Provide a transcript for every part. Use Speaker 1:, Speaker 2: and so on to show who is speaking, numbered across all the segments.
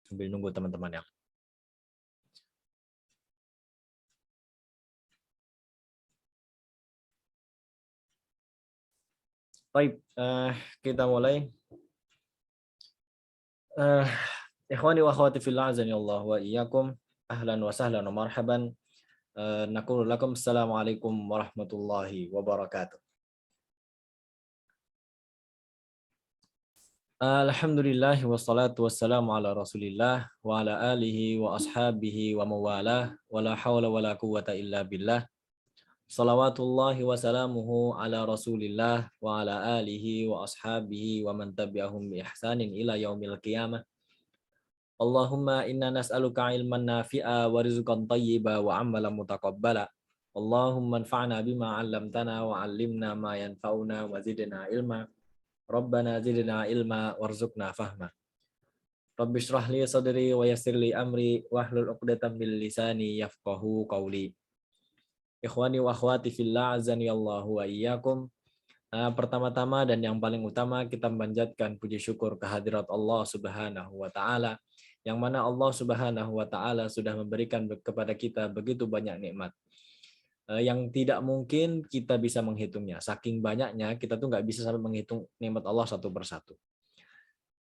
Speaker 1: sambil nunggu teman-teman ya. Baik, kita mulai. Ikhwani wa akhwati fillah, azani Allah wa iyyakum. Ahlan wa sahlan wa marhaban. Naqulu lakum assalamualaikum warahmatullahi wabarakatuh. Alhamdulillah wassalatu wassalamu ala Rasulillah wa ala alihi wa ashabihi wa mawalah wa la hawla wa la quwwata illa billah. Salawatullahi wa salamuhu ala Rasulillah wa ala alihi wa ashabihi wa man tabi'ahum bi ihsanin ila yaumil qiyamah. Allahumma inna nas'aluka ilman nafi'a wa rizqan thayyiba wa amalan mutaqabbala. Allahumma anfa'na bima 'allamtana wa 'allimna ma yanfa'una wa zidna ilma. Rabbana zidna ilma warzuqna fahma. Rabbi shrah li sadri wa yassir li amri wahlul 'uqdatam min lisani yafqahu qawli. Ikhwani wa akhwati fillah, azani Allahu wa iyyakum. Pertama-tama dan yang paling utama kita memanjatkan puji syukur kehadirat Allah Subhanahu wa taala, yang mana Allah Subhanahu wa taala sudah memberikan kepada kita begitu banyak nikmat yang tidak mungkin kita bisa menghitungnya. Saking banyaknya kita tuh nggak bisa sampai menghitung nikmat Allah satu persatu.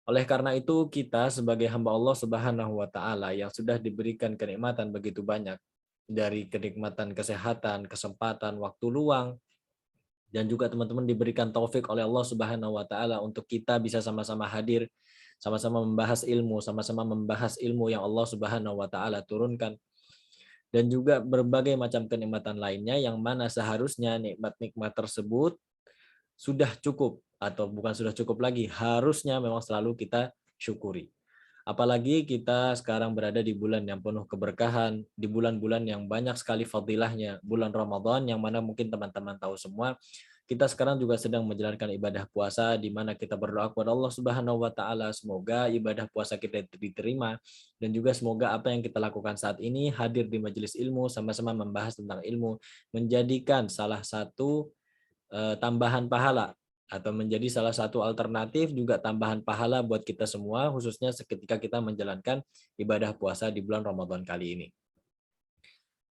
Speaker 1: Oleh karena itu kita sebagai hamba Allah Subhanahu wa taala yang sudah diberikan kenikmatan begitu banyak, dari kenikmatan kesehatan, kesempatan, waktu luang, dan juga teman-teman diberikan taufik oleh Allah Subhanahu wa taala untuk kita bisa sama-sama hadir, sama-sama membahas ilmu yang Allah Subhanahu wa taala turunkan, dan juga berbagai macam kenikmatan lainnya yang mana seharusnya nikmat-nikmat tersebut sudah cukup, atau bukan sudah cukup lagi, harusnya memang selalu kita syukuri. Apalagi kita sekarang berada di bulan yang penuh keberkahan, di bulan-bulan yang banyak sekali fadilahnya, bulan Ramadan yang mana mungkin teman-teman tahu semua, kita sekarang juga sedang menjalankan ibadah puasa, di mana kita berdoa kepada Allah Subhanahu wa taala semoga ibadah puasa kita diterima, dan juga semoga apa yang kita lakukan saat ini, hadir di majelis ilmu, sama-sama membahas tentang ilmu, menjadikan salah satu tambahan pahala, atau menjadi salah satu alternatif juga tambahan pahala buat kita semua, khususnya ketika kita menjalankan ibadah puasa di bulan Ramadan kali ini.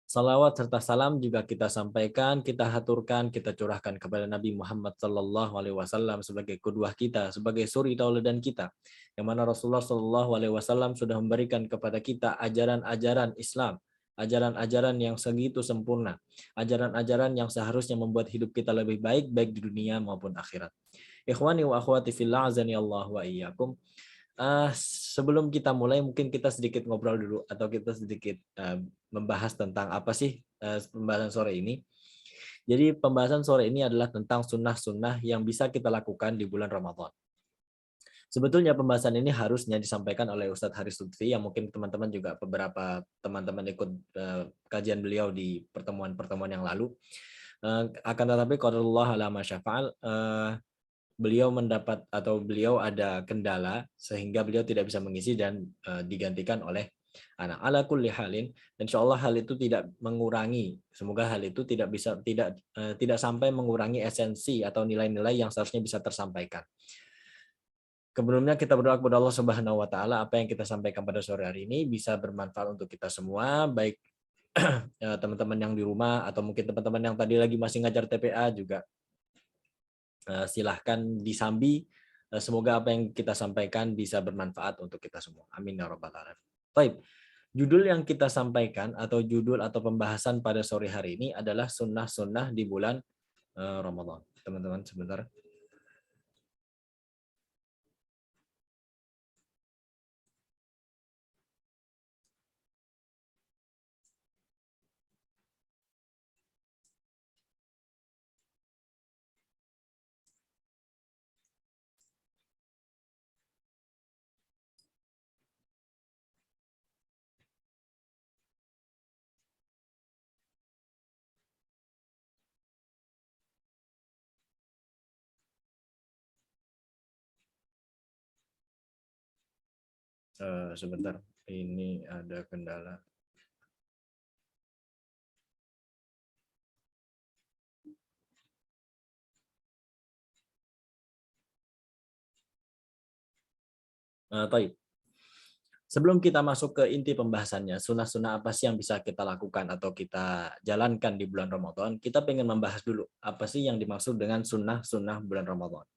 Speaker 1: Salawat serta salam juga kita sampaikan, kita haturkan, kita curahkan kepada Nabi Muhammad Sallallahu Alaihi Wasallam sebagai qudwah kita, sebagai suri tauladan kita, yang mana Rasulullah Sallallahu Alaihi Wasallam sudah memberikan kepada kita ajaran-ajaran Islam, ajaran-ajaran yang segitu sempurna, ajaran-ajaran yang seharusnya membuat hidup kita lebih baik, baik di dunia maupun akhirat. Ikhwani wa akhwati fillah, azani Allah wa iyyakum. Sebelum kita mulai, mungkin kita sedikit ngobrol dulu, atau kita sedikit membahas tentang apa sih pembahasan sore ini. Jadi pembahasan sore ini adalah tentang sunnah-sunnah yang bisa kita lakukan di bulan Ramadan. Sebetulnya pembahasan ini harusnya disampaikan oleh Ustadz Haris Lutfi, yang mungkin teman-teman juga beberapa teman-teman ikut kajian beliau di pertemuan-pertemuan yang lalu. Akan tetapi qadarullah ala ma syafa'al, beliau mendapat atau beliau ada kendala sehingga beliau tidak bisa mengisi dan digantikan oleh anak. Ala kulli halin, insyaallah hal itu tidak mengurangi, semoga hal itu tidak sampai mengurangi esensi atau nilai-nilai yang seharusnya bisa tersampaikan. Sebelumnya kita berdoa kepada Allah Subhanahu wa taala, apa yang kita sampaikan pada sore hari ini bisa bermanfaat untuk kita semua, baik teman-teman yang di rumah atau mungkin teman-teman yang tadi lagi masih ngajar TPA juga. Silahkan disambi. Semoga apa yang kita sampaikan bisa bermanfaat untuk kita semua. Amin ya rabbal alamin. Baik. Judul yang kita sampaikan atau judul atau pembahasan pada sore hari ini adalah sunnah-sunnah di bulan Ramadan. Teman-teman sebentar. Sebentar. Ini ada kendala. Baik. Sebelum kita masuk ke inti pembahasannya, sunnah-sunnah apa sih yang bisa kita lakukan atau kita jalankan di bulan Ramadan, kita pengen membahas dulu apa sih yang dimaksud dengan sunnah-sunnah bulan Ramadan.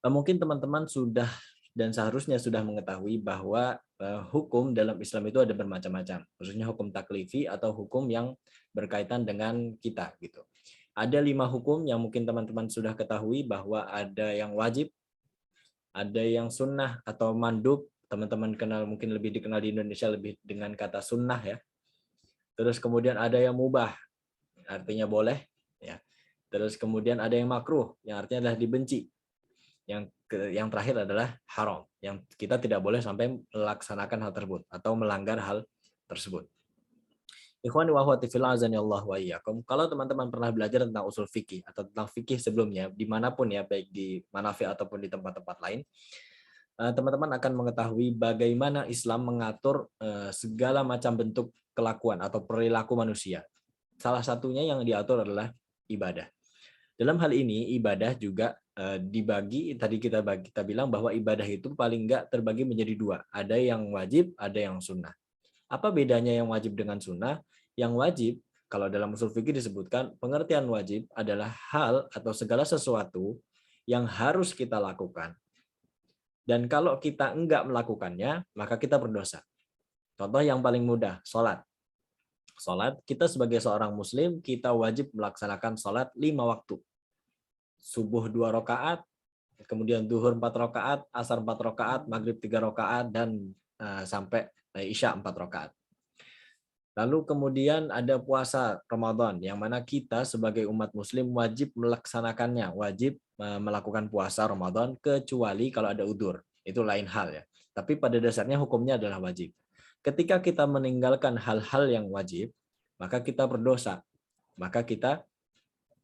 Speaker 1: Mungkin teman-teman sudah dan seharusnya sudah mengetahui bahwa hukum dalam Islam itu ada bermacam-macam, khususnya hukum taklifi atau hukum yang berkaitan dengan kita gitu. Ada 5 hukum yang mungkin teman-teman sudah ketahui bahwa ada yang wajib, ada yang sunnah atau mandub, teman-teman kenal mungkin lebih dikenal di Indonesia lebih dengan kata sunnah ya. Terus kemudian ada yang mubah, artinya boleh ya. Terus kemudian ada yang makruh, yang artinya adalah dibenci. Yang terakhir adalah haram, yang kita tidak boleh sampai melaksanakan hal tersebut atau melanggar hal tersebut. Ikhwani wa akhwati fillah azani Allah wa iyyakum. Kalau teman-teman pernah belajar tentang usul fikih atau tentang fikih sebelumnya dimanapun ya, baik di Manafi ataupun di tempat-tempat lain, teman-teman akan mengetahui bagaimana Islam mengatur segala macam bentuk kelakuan atau perilaku manusia. Salah satunya yang diatur adalah ibadah. Dalam hal ini ibadah juga dibagi, tadi kita bilang bahwa ibadah itu paling enggak terbagi menjadi 2. Ada yang wajib, ada yang sunnah. Apa bedanya yang wajib dengan sunnah? Yang wajib, kalau dalam usul fikih disebutkan, pengertian wajib adalah hal atau segala sesuatu yang harus kita lakukan. Dan kalau kita enggak melakukannya, maka kita berdosa. Contoh yang paling mudah, sholat. Sholat, kita sebagai seorang muslim, kita wajib melaksanakan sholat 5 waktu. Subuh 2 rakaat, kemudian duhur 4 rakaat, asar 4 rakaat, maghrib 3 rakaat, dan sampai isya 4 rakaat. Lalu kemudian ada puasa Ramadan, yang mana kita sebagai umat muslim wajib melaksanakannya, wajib melakukan puasa Ramadan, kecuali kalau ada udzur. Itu lain hal ya. Tapi pada dasarnya hukumnya adalah wajib. Ketika kita meninggalkan hal-hal yang wajib, maka kita berdosa. Maka kita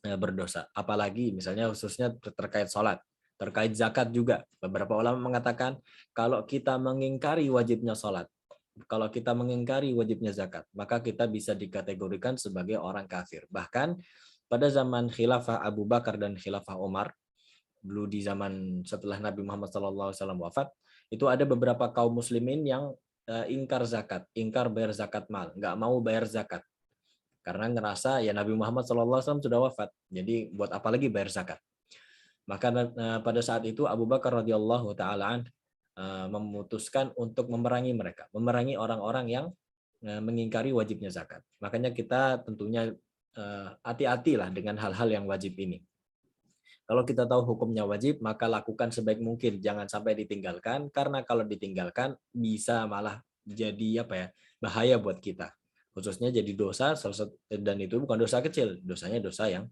Speaker 1: berdosa. Apalagi misalnya khususnya terkait sholat, terkait zakat juga. Beberapa ulama mengatakan kalau kita mengingkari wajibnya sholat, kalau kita mengingkari wajibnya zakat, maka kita bisa dikategorikan sebagai orang kafir. Bahkan pada zaman khilafah Abu Bakar dan khilafah Umar, dulu di zaman setelah Nabi Muhammad SAW wafat, itu ada beberapa kaum muslimin yang ingkar zakat, ingkar bayar zakat mal, nggak mau bayar zakat. Karena ngerasa ya Nabi Muhammad SAW sudah wafat, jadi buat apa lagi bayar zakat. Maka pada saat itu Abu Bakar radhiyallahu taala memutuskan untuk memerangi mereka, memerangi orang-orang yang mengingkari wajibnya zakat. Makanya kita tentunya hati-hatilah dengan hal-hal yang wajib ini. Kalau kita tahu hukumnya wajib, maka lakukan sebaik mungkin, jangan sampai ditinggalkan, karena kalau ditinggalkan bisa malah jadi bahaya buat kita. Khususnya jadi dosa, dan itu bukan dosa kecil, dosanya dosa yang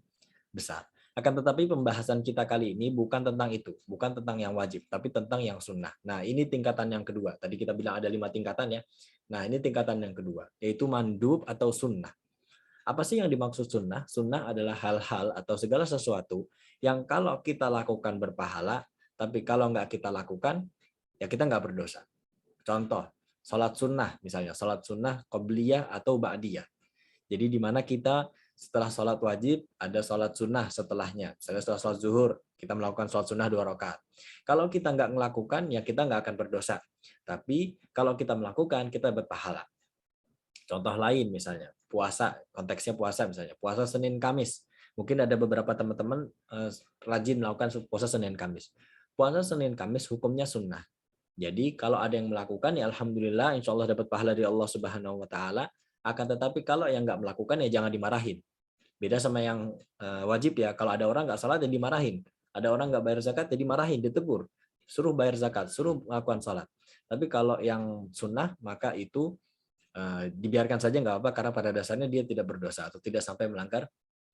Speaker 1: besar. Akan tetapi pembahasan kita kali ini bukan tentang itu, bukan tentang yang wajib, tapi tentang yang sunnah. Nah, ini tingkatan yang kedua. Tadi kita bilang ada 5 tingkatan ya. Nah, ini tingkatan yang kedua, yaitu mandub atau sunnah. Apa sih yang dimaksud sunnah? Sunnah adalah hal-hal atau segala sesuatu yang kalau kita lakukan berpahala, tapi kalau nggak kita lakukan, ya kita nggak berdosa. Contoh, sholat sunnah misalnya, sholat sunnah qobliyah atau ba'diyah. Jadi di mana kita setelah sholat wajib ada sholat sunnah setelahnya. Misalnya setelah sholat zuhur kita melakukan sholat sunnah 2 rakaat. Kalau kita nggak melakukan ya kita nggak akan berdosa. Tapi kalau kita melakukan kita berpahala. Contoh lain misalnya puasa, konteksnya puasa misalnya puasa Senin Kamis. Mungkin ada beberapa teman-teman rajin melakukan puasa Senin Kamis. Puasa Senin Kamis hukumnya sunnah. Jadi kalau ada yang melakukan ya alhamdulillah insya Allah dapat pahala dari Allah Subhanahu Wa Taala. Akan tetapi kalau yang nggak melakukan ya jangan dimarahin. Beda sama yang wajib ya. Kalau ada orang nggak salat ya dimarahin. Ada orang nggak bayar zakat ya dimarahin, ditegur. Suruh bayar zakat, suruh melakukan salat. Tapi kalau yang sunnah maka itu dibiarkan saja nggak apa karena pada dasarnya dia tidak berdosa atau tidak sampai melanggar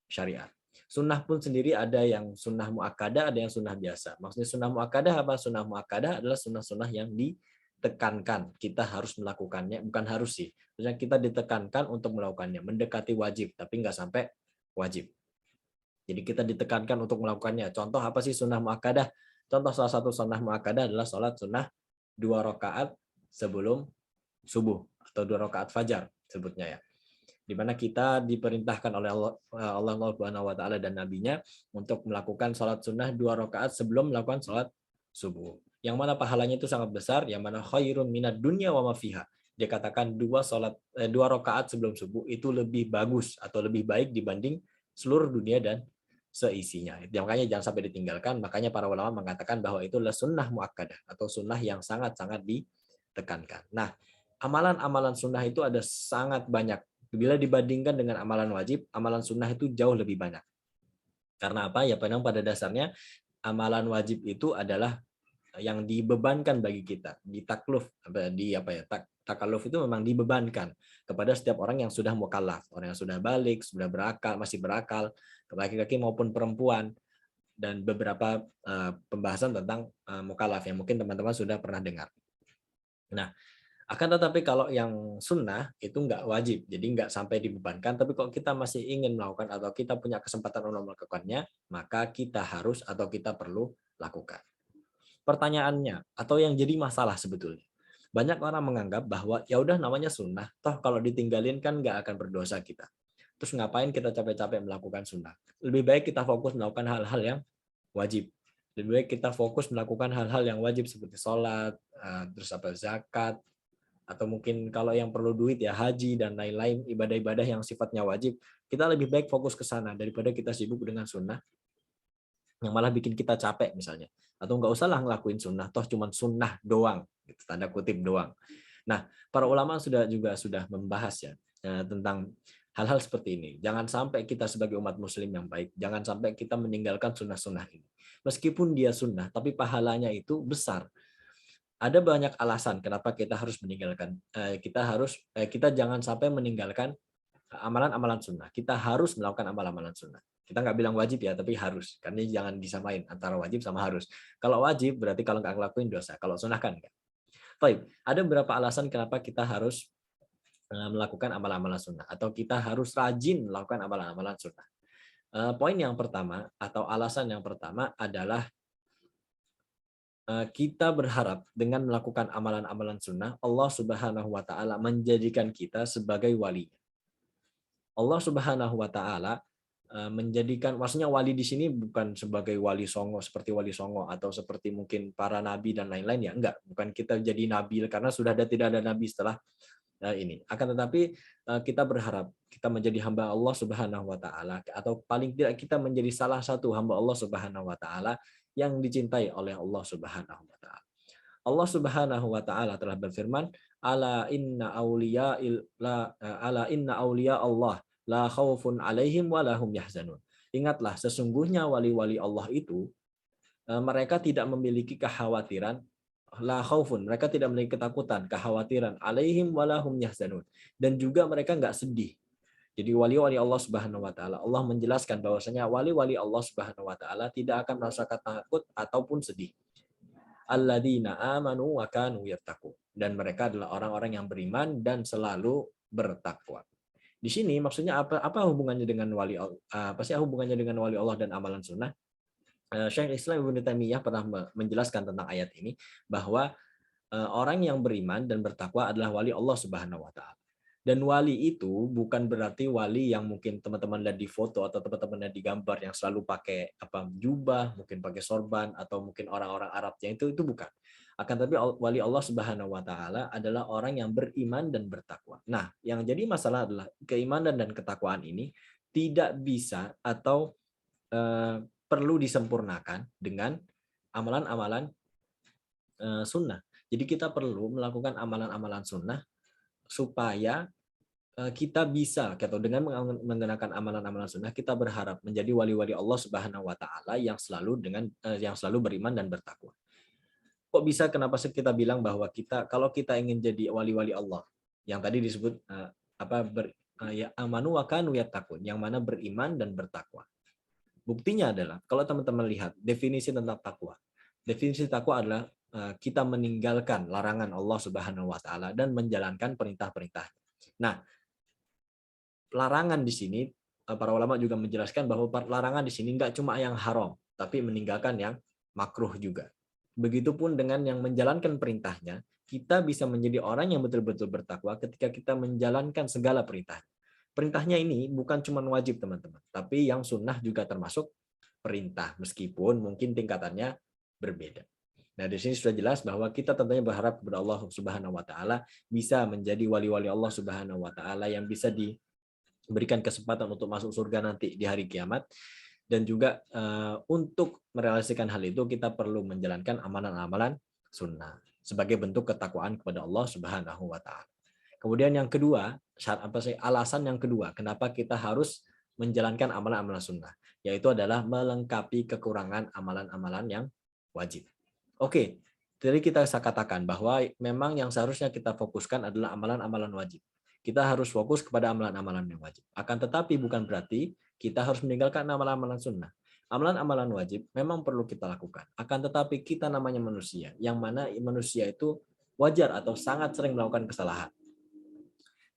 Speaker 1: syariat. Sunnah pun sendiri ada yang sunnah muakkadah, ada yang sunnah biasa. Maksudnya sunnah muakkadah apa? Sunnah muakkadah adalah sunnah-sunnah yang ditekankan. Kita harus melakukannya, bukan harus sih. Maksudnya kita ditekankan untuk melakukannya, mendekati wajib, tapi nggak sampai wajib. Jadi kita ditekankan untuk melakukannya. Contoh apa sih sunnah muakkadah? Contoh salah satu sunnah muakkadah adalah sholat sunnah 2 rakaat sebelum subuh atau 2 rakaat fajar sebutnya ya. Di mana kita diperintahkan oleh Allah Subhanahu wa taala dan nabinya untuk melakukan salat sunnah 2 rakaat sebelum melakukan salat subuh. yang mana pahalanya itu sangat besar, yang mana khairun minad dunya wa ma fiha. Dia katakan dua rakaat sebelum subuh itu lebih bagus atau lebih baik dibanding seluruh dunia dan seisinya. Makanya jangan sampai ditinggalkan. Makanya para ulama mengatakan bahwa itu adalah sunnah muakkadah atau sunnah yang sangat-sangat ditekankan. Nah, amalan-amalan sunnah itu ada sangat banyak. Bila dibandingkan dengan amalan wajib, amalan sunnah itu jauh lebih banyak. Karena apa? Ya memang pada dasarnya amalan wajib itu adalah yang dibebankan bagi kita, ditakluf, takaluf itu memang dibebankan kepada setiap orang yang sudah mukallaf, orang yang sudah balik, sudah berakal, masih berakal, laki-laki maupun perempuan, dan beberapa pembahasan tentang mukallaf yang mungkin teman-teman sudah pernah dengar. Nah, akan tetapi kalau yang sunnah itu nggak wajib, jadi nggak sampai dibebankan. Tapi kalau kita masih ingin melakukan atau kita punya kesempatan untuk melakukannya, maka kita harus atau kita perlu lakukan. Pertanyaannya atau yang jadi masalah sebetulnya, banyak orang menganggap bahwa ya udah namanya sunnah, toh kalau ditinggalin kan nggak akan berdosa kita. Terus ngapain kita capek-capek melakukan sunnah? Lebih baik kita fokus melakukan hal-hal yang wajib. Lebih baik kita fokus melakukan hal-hal yang wajib seperti sholat, terus zakat, atau mungkin kalau yang perlu duit ya haji dan lain-lain ibadah-ibadah yang sifatnya wajib. Kita lebih baik fokus ke sana daripada kita sibuk dengan sunnah yang malah bikin kita capek misalnya, atau nggak usah lah ngelakuin sunnah, toh cuman sunnah doang, gitu, tanda kutip doang. Nah, para ulama sudah membahas ya tentang hal-hal seperti ini. Jangan sampai kita sebagai umat muslim yang baik, jangan sampai kita meninggalkan sunnah-sunnah ini. Meskipun dia sunnah, tapi pahalanya itu besar. Ada banyak alasan kenapa kita harus meninggalkan. Kita jangan sampai meninggalkan amalan-amalan sunnah. Kita harus melakukan amalan-amalan sunnah. Kita nggak bilang wajib ya, tapi harus. Karena jangan disamain antara wajib sama harus. Kalau wajib berarti kalau nggak ngelakuin dosa. Kalau sunnah kan enggak. Baik, ada beberapa alasan kenapa kita harus melakukan amalan-amalan sunnah. Atau kita harus rajin melakukan amalan-amalan sunnah. Poin yang pertama atau alasan yang pertama adalah kita berharap dengan melakukan amalan-amalan sunnah, Allah Subhanahu wa Ta'ala menjadikan kita sebagai wali. Allah Subhanahu wa Ta'ala menjadikan, maksudnya wali di sini bukan sebagai wali songo seperti wali songo atau seperti mungkin para nabi dan lain-lain ya, enggak, bukan kita jadi nabi karena tidak ada nabi setelah ini. Akan tetapi kita berharap kita menjadi hamba Allah Subhanahu wa Ta'ala, atau paling tidak kita menjadi salah satu hamba Allah Subhanahu wa Ta'ala yang dicintai oleh Allah Subhanahu wa Ta'ala. Allah Subhanahu wa Ta'ala telah berfirman, ala inna auliya Allah la khaufun alaihim wa lahum yahzanun. Ingatlah, sesungguhnya wali-wali Allah itu mereka tidak memiliki kekhawatiran, la khaufun, mereka tidak memiliki ketakutan, kekhawatiran, alaihim wa lahum yahzanun, dan juga mereka nggak sedih. Jadi wali-wali Allah Subhanahu wa Ta'ala, Allah menjelaskan bahwasanya wali-wali Allah Subhanahu wa Ta'ala tidak akan merasakan takut ataupun sedih. Alladzina amanu wa kanu yattaqun, dan mereka adalah orang-orang yang beriman dan selalu bertakwa. Di sini maksudnya apa hubungannya dengan wali Allah? Apa sih hubungannya dengan wali Allah dan amalan sunnah? Syekh Islam Ibnu Taimiyah pernah menjelaskan tentang ayat ini bahwa orang yang beriman dan bertakwa adalah wali Allah Subhanahu wa Ta'ala. Dan wali itu bukan berarti wali yang mungkin teman-teman lihat di foto atau teman-teman lihat di gambar yang selalu pakai jubah, mungkin pakai sorban, atau mungkin orang-orang Arabnya, itu bukan. Akan tapi wali Allah Subhanahu wa Ta'ala adalah orang yang beriman dan bertakwa. Nah, yang jadi masalah adalah keimanan dan ketakwaan ini tidak bisa atau perlu disempurnakan dengan amalan-amalan sunnah. Jadi kita perlu melakukan amalan-amalan sunnah supaya kita bisa, atau dengan menggunakan amalan-amalan sunnah kita berharap menjadi wali-wali Allah Subhanahu wa Ta'ala yang selalu beriman dan bertakwa. Kok bisa, kenapa sih kita bilang bahwa kalau kita ingin jadi wali-wali Allah yang tadi disebut ya amanu wa kanu yattaqun, yang mana beriman dan bertakwa. Buktinya adalah kalau teman-teman lihat definisi tentang takwa. Definisi takwa adalah kita meninggalkan larangan Allah Subhanahu wa Ta'ala dan menjalankan perintah-perintahnya. Nah, larangan di sini para ulama juga menjelaskan bahwa larangan di sini enggak cuma yang haram, tapi meninggalkan yang makruh juga. Begitupun dengan yang menjalankan perintahnya, kita bisa menjadi orang yang betul-betul bertakwa ketika kita menjalankan segala perintahnya. Perintahnya ini bukan cuma wajib teman-teman, tapi yang sunnah juga termasuk perintah, meskipun mungkin tingkatannya berbeda. Nah, di sini sudah jelas bahwa kita tentunya berharap kepada Allah Subhanahu wa taala bisa menjadi wali-wali Allah Subhanahu wa taala yang bisa diberikan kesempatan untuk masuk surga nanti di hari kiamat. Dan juga untuk merealisasikan hal itu kita perlu menjalankan amalan-amalan sunnah sebagai bentuk ketakwaan kepada Allah Subhanahu wa taala. Kemudian yang kedua, alasan yang kedua kenapa kita harus menjalankan amalan-amalan sunnah, yaitu adalah melengkapi kekurangan amalan-amalan yang wajib. Oke, jadi kita bisa katakan bahwa memang yang seharusnya kita fokuskan adalah amalan-amalan wajib. Kita harus fokus kepada amalan-amalan yang wajib. Akan tetapi bukan berarti kita harus meninggalkan amalan-amalan sunnah. Amalan-amalan wajib memang perlu kita lakukan. Akan tetapi kita namanya manusia, yang mana manusia itu wajar atau sangat sering melakukan kesalahan.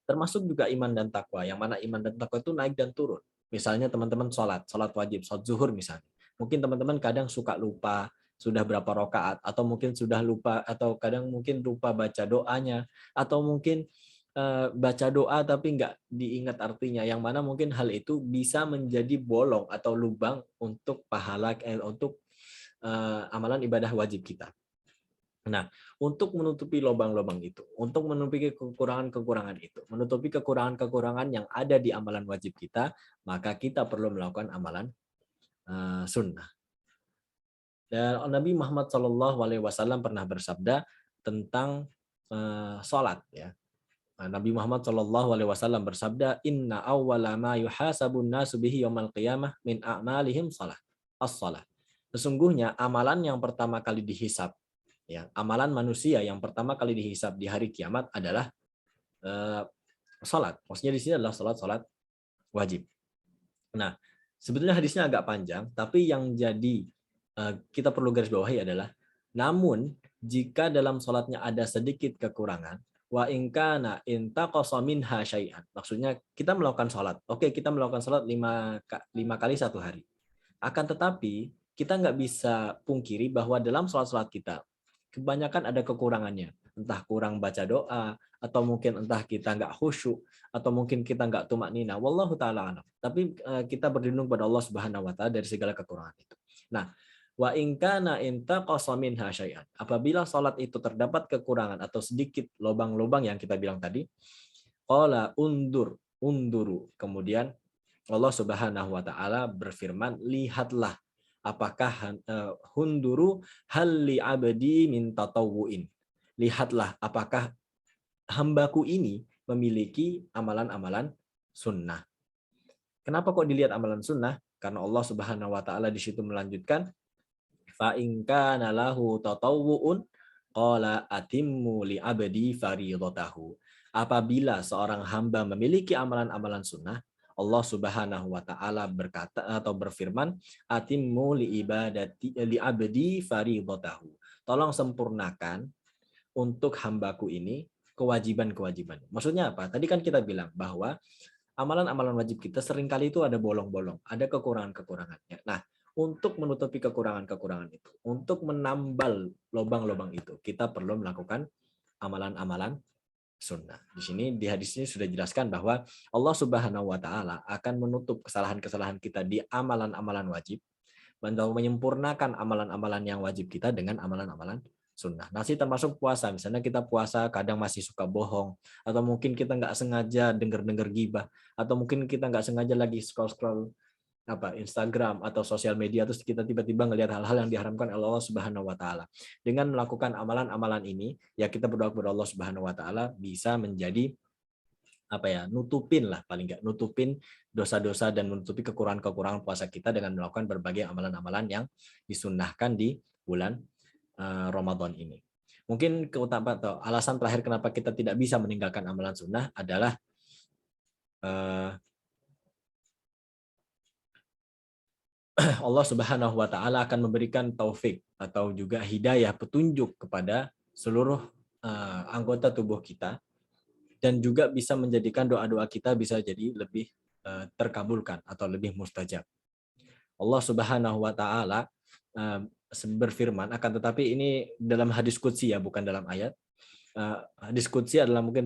Speaker 1: Termasuk juga iman dan takwa, yang mana iman dan takwa itu naik dan turun. Misalnya teman-teman sholat wajib, sholat zuhur misalnya. Mungkin teman-teman kadang suka lupa sudah berapa rakaat, atau mungkin sudah lupa, atau kadang mungkin lupa baca doanya, atau mungkin baca doa tapi nggak diingat artinya, yang mana mungkin hal itu bisa menjadi bolong atau lubang untuk pahala untuk amalan ibadah wajib kita. Nah, untuk menutupi lubang-lubang itu, untuk menutupi kekurangan-kekurangan itu, menutupi kekurangan-kekurangan yang ada di amalan wajib kita, maka kita perlu melakukan amalan sunnah. Dan Nabi Muhammad SAW pernah bersabda tentang sholat. Ya. Nabi Muhammad SAW bersabda, Inna awwala ma yuhasabun nasu bihi yawmal qiyamah min a'malihim salah. As-salah. Sesungguhnya amalan yang pertama kali dihisab, ya, amalan manusia yang pertama kali dihisab di hari kiamat adalah sholat. Maksudnya di sini adalah sholat wajib. Nah, sebetulnya hadisnya agak panjang, tapi yang jadi kita perlu garis bawahi adalah, namun jika dalam sholatnya ada sedikit kekurangan, wa in kana intaqasa minha syai'an. Maksudnya kita melakukan sholat. Oke, kita melakukan sholat 5 kali satu hari. Akan tetapi kita nggak bisa pungkiri bahwa dalam sholat-sholat kita kebanyakan ada kekurangannya. Entah kurang baca doa, atau mungkin entah kita nggak khusyuk, atau mungkin kita nggak tumak nina. Wallahu ta'ala alam. Tapi kita berlindung pada Allah Subhanahu wa taala dari segala kekurangan itu. Nah, wa in kana intaqasa minha syai'an. Apabila salat itu terdapat kekurangan atau sedikit lubang-lubang yang kita bilang tadi, qala unduru. Kemudian Allah Subhanahu wa taala berfirman, lihatlah apakah hunduru hal li abdi min tatawuin. Lihatlah apakah hambaku ini memiliki amalan-amalan sunnah. Kenapa kok dilihat amalan sunnah? Karena Allah Subhanahu wa taala di situ melanjutkan, fa in kana lahu tatawwu'un qala atimmu li abdi fardhatahu. Apabila seorang hamba memiliki amalan-amalan sunnah, Allah Subhanahu wa taala berkata atau berfirman, atimmu li ibadati li abdi fardhatahu. Tolong sempurnakan untuk hambaku ini kewajiban-kewajiban. Maksudnya apa? Tadi kan kita bilang bahwa amalan-amalan wajib kita seringkali itu ada bolong-bolong, ada kekurangan-kekurangannya. Nah, untuk menutupi kekurangan-kekurangan itu, untuk menambal lubang-lubang itu, kita perlu melakukan amalan-amalan sunnah. Di sini di hadis ini sudah dijelaskan bahwa Allah Subhanahu wa taala akan menutup kesalahan-kesalahan kita di amalan-amalan wajib, dan menyempurnakan amalan-amalan yang wajib kita dengan amalan-amalan sunnah. Nasi termasuk puasa. Misalnya kita puasa kadang masih suka bohong, atau mungkin kita nggak sengaja dengar-dengar gibah, atau mungkin kita nggak sengaja lagi scroll-scroll Instagram atau sosial media, terus kita tiba-tiba ngelihat hal-hal yang diharamkan oleh Allah Subhanahu wa taala. Dengan melakukan amalan-amalan ini, ya kita berdoa kepada Allah Subhanahu wa taala bisa menjadi nutupin lah, paling nggak nutupin dosa-dosa dan menutupi kekurangan-kekurangan puasa kita dengan melakukan berbagai amalan-amalan yang disunnahkan di bulan Ramadan ini. Mungkin alasan terakhir kenapa kita tidak bisa meninggalkan amalan sunnah adalah Allah Subhanahu wa taala akan memberikan taufik atau juga hidayah, petunjuk kepada seluruh anggota tubuh kita, dan juga bisa menjadikan doa-doa kita bisa jadi lebih terkabulkan atau lebih mustajab. Allah Subhanahu wa taala berfirman, akan tetapi ini dalam hadis qudsi ya, bukan dalam ayat. Hadis qudsi adalah mungkin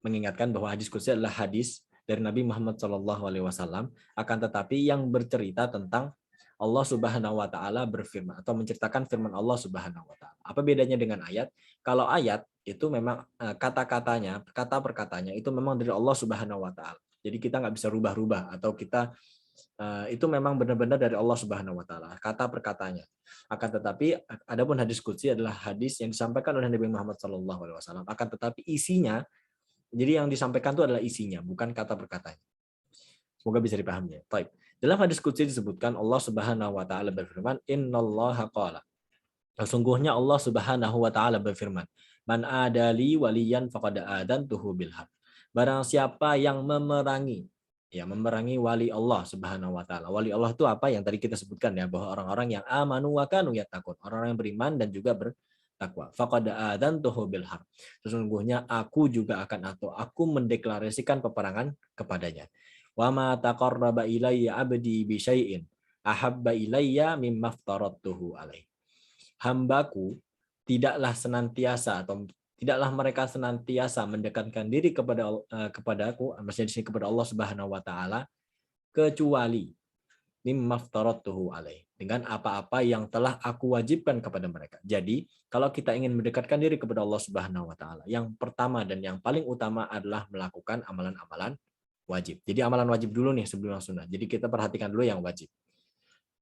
Speaker 1: mengingatkan bahwa hadis qudsi adalah hadis dari Nabi Muhammad SAW, akan tetapi yang bercerita tentang Allah Subhanahu wa taala berfirman atau menceritakan firman Allah Subhanahu wa taala. Apa bedanya dengan ayat? Kalau ayat itu memang kata-katanya, kata perkataannya itu memang dari Allah Subhanahu wa taala. Jadi kita nggak bisa rubah-rubah atau kita itu memang benar-benar dari Allah Subhanahu wa taala, kata perkataannya. Akan tetapi adapun hadis qudsi adalah hadis yang disampaikan oleh Nabi Muhammad SAW. Akan tetapi isinya, jadi yang disampaikan itu adalah isinya, bukan kata perkataannya. Semoga bisa dipahami ya. Baik. Dalam hadis qudsi disebutkan Allah Subhanahu wa taala berfirman, "Innallaha qala." Sesungguhnya Allah Subhanahu wa taala berfirman, "Man adali waliyan faqad adantuhu bil haq." Barang siapa yang memerangi, ya memerangi wali Allah Subhanahu wa taala. Wali Allah itu apa yang tadi kita sebutkan ya, bahwa orang-orang yang amanu wa kanu yattaqun, orang-orang yang beriman dan juga bertakwa. Faqad adantuhu bil haq. Sesungguhnya aku juga akan atau aku mendeklarasikan peperangan kepadanya. Wa ma taqarraba ilayya 'abdi bi syai'in ahabba ilayya mimma aftaradtuhu alaihi. Hambaku tidaklah senantiasa atau tidaklah mereka senantiasa mendekatkan diri kepada aku, maksudnya di sini kepada Allah Subhanahu wa taala, kecuali mimma aftaradtuhu alaihi, dengan apa-apa yang telah aku wajibkan kepada mereka. Jadi, kalau kita ingin mendekatkan diri kepada Allah Subhanahu wa taala, yang pertama dan yang paling utama adalah melakukan amalan-amalan wajib. Jadi amalan wajib dulu nih sebelum yang sunnah. Jadi kita perhatikan dulu yang wajib.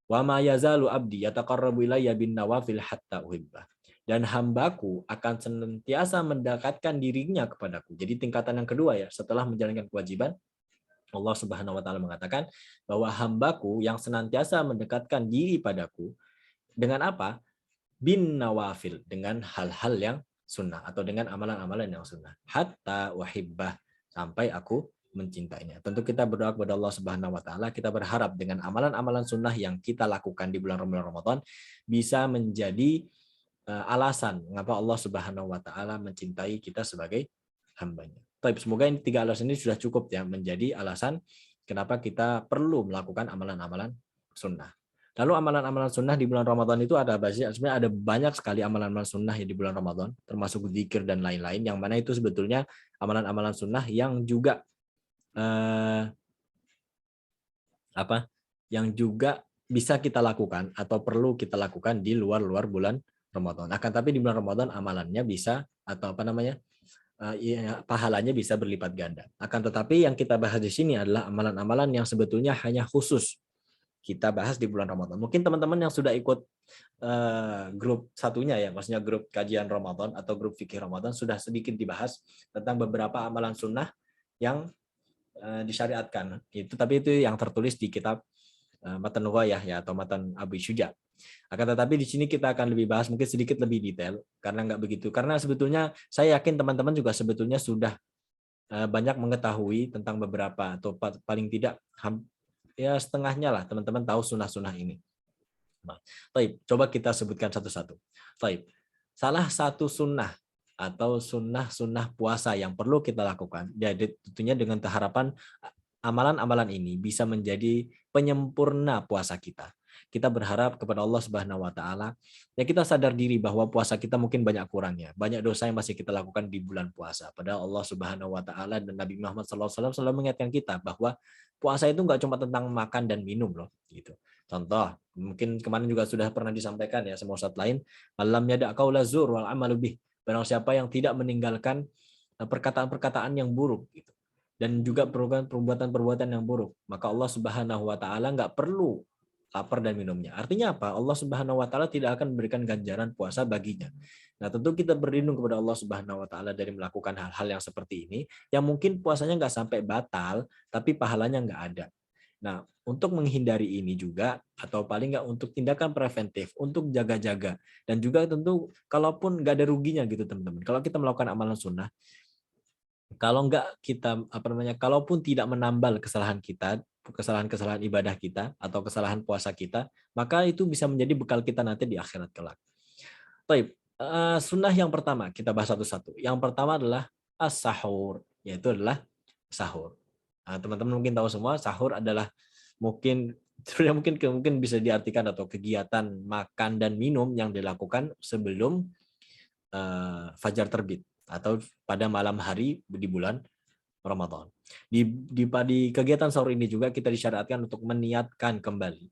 Speaker 1: Wa ma yazalu abdi yataqarrabu ilayya bin nawafil hatta uhibbah. Dan hambaku akan senantiasa mendekatkan dirinya kepadaku. Jadi tingkatan yang kedua ya, setelah menjalankan kewajiban, Allah Subhanahu wa taala mengatakan bahwa hambaku yang senantiasa mendekatkan diri padaku dengan apa? Bin nawafil, dengan hal-hal yang sunnah atau dengan amalan-amalan yang sunnah. Hatta wahibbah, sampai aku mencintainya. Tentu kita berdoa kepada Allah Subhanahu wa taala, kita berharap dengan amalan-amalan sunnah yang kita lakukan di bulan Ramadan bisa menjadi alasan mengapa Allah Subhanahu wa taala mencintai kita sebagai hambanya. Tapi semoga ini 3 alasan ini sudah cukup ya menjadi alasan kenapa kita perlu melakukan amalan-amalan sunnah. Lalu amalan-amalan sunnah di bulan Ramadan itu ada apa sih? Sebenarnya ada banyak sekali amalan-amalan sunnah ya di bulan Ramadan, termasuk zikir dan lain-lain, yang mana itu sebetulnya amalan-amalan sunnah yang juga yang juga bisa kita lakukan atau perlu kita lakukan di luar bulan Ramadan. Akan tapi di bulan Ramadan amalannya bisa atau pahalanya bisa berlipat ganda. Akan tetapi yang kita bahas di sini adalah amalan-amalan yang sebetulnya hanya khusus kita bahas di bulan Ramadan. Mungkin teman-teman yang sudah ikut grup satunya ya, maksudnya grup kajian Ramadan atau grup fikih Ramadan sudah sedikit dibahas tentang beberapa amalan sunnah yang disyariatkan. Tapi itu yang tertulis di kitab Matan Nughayah ya atau Matan Abu Syuja. Akan tetapi di sini kita akan lebih bahas mungkin sedikit lebih detail karena nggak begitu. Karena sebetulnya saya yakin teman-teman juga sebetulnya sudah banyak mengetahui tentang beberapa atau paling tidak ya setengahnya lah teman-teman tahu sunnah-sunnah ini. Nah, coba kita sebutkan satu-satu. Salah satu sunnah atau sunnah puasa yang perlu kita lakukan, jadi tentunya dengan harapan amalan-amalan ini bisa menjadi penyempurna puasa kita. Kita berharap kepada Allah Subhanahu wa taala, ya kita sadar diri bahwa puasa kita mungkin banyak kurangnya, banyak dosa yang masih kita lakukan di bulan puasa. Padahal Allah Subhanahu wa taala dan Nabi Muhammad SAW selalu mengingatkan kita bahwa puasa itu nggak cuma tentang makan dan minum loh, gitu. Contoh, mungkin kemarin juga sudah pernah disampaikan ya sama ustadz lain, malam yada qaula zur wal amalu bih. Barang siapa yang tidak meninggalkan perkataan-perkataan yang buruk gitu, dan juga perbuatan-perbuatan yang buruk, maka Allah Subhanahu wa taala nggak perlu lapar dan minumnya. Artinya apa? Allah Subhanahu wa taala tidak akan memberikan ganjaran puasa baginya. Nah, tentu kita berlindung kepada Allah Subhanahu wa taala dari melakukan hal-hal yang seperti ini, yang mungkin puasanya nggak sampai batal, tapi pahalanya nggak ada. Nah, untuk menghindari ini juga, atau paling nggak untuk tindakan preventif, untuk jaga-jaga, dan juga tentu kalaupun nggak ada ruginya gitu teman-teman. Kalau kita melakukan amalan sunnah, kalau nggak kita kalaupun tidak menambal kesalahan ibadah kita atau kesalahan puasa kita, maka itu bisa menjadi bekal kita nanti di akhirat kelak. Baik, sunnah yang pertama kita bahas satu-satu. Yang pertama adalah as-sahur, yaitu adalah sahur. Nah, teman-teman mungkin tahu semua sahur adalah mungkin bisa diartikan atau kegiatan makan dan minum yang dilakukan sebelum fajar terbit atau pada malam hari di bulan Ramadan. Di kegiatan sahur ini juga kita disyariatkan untuk meniatkan kembali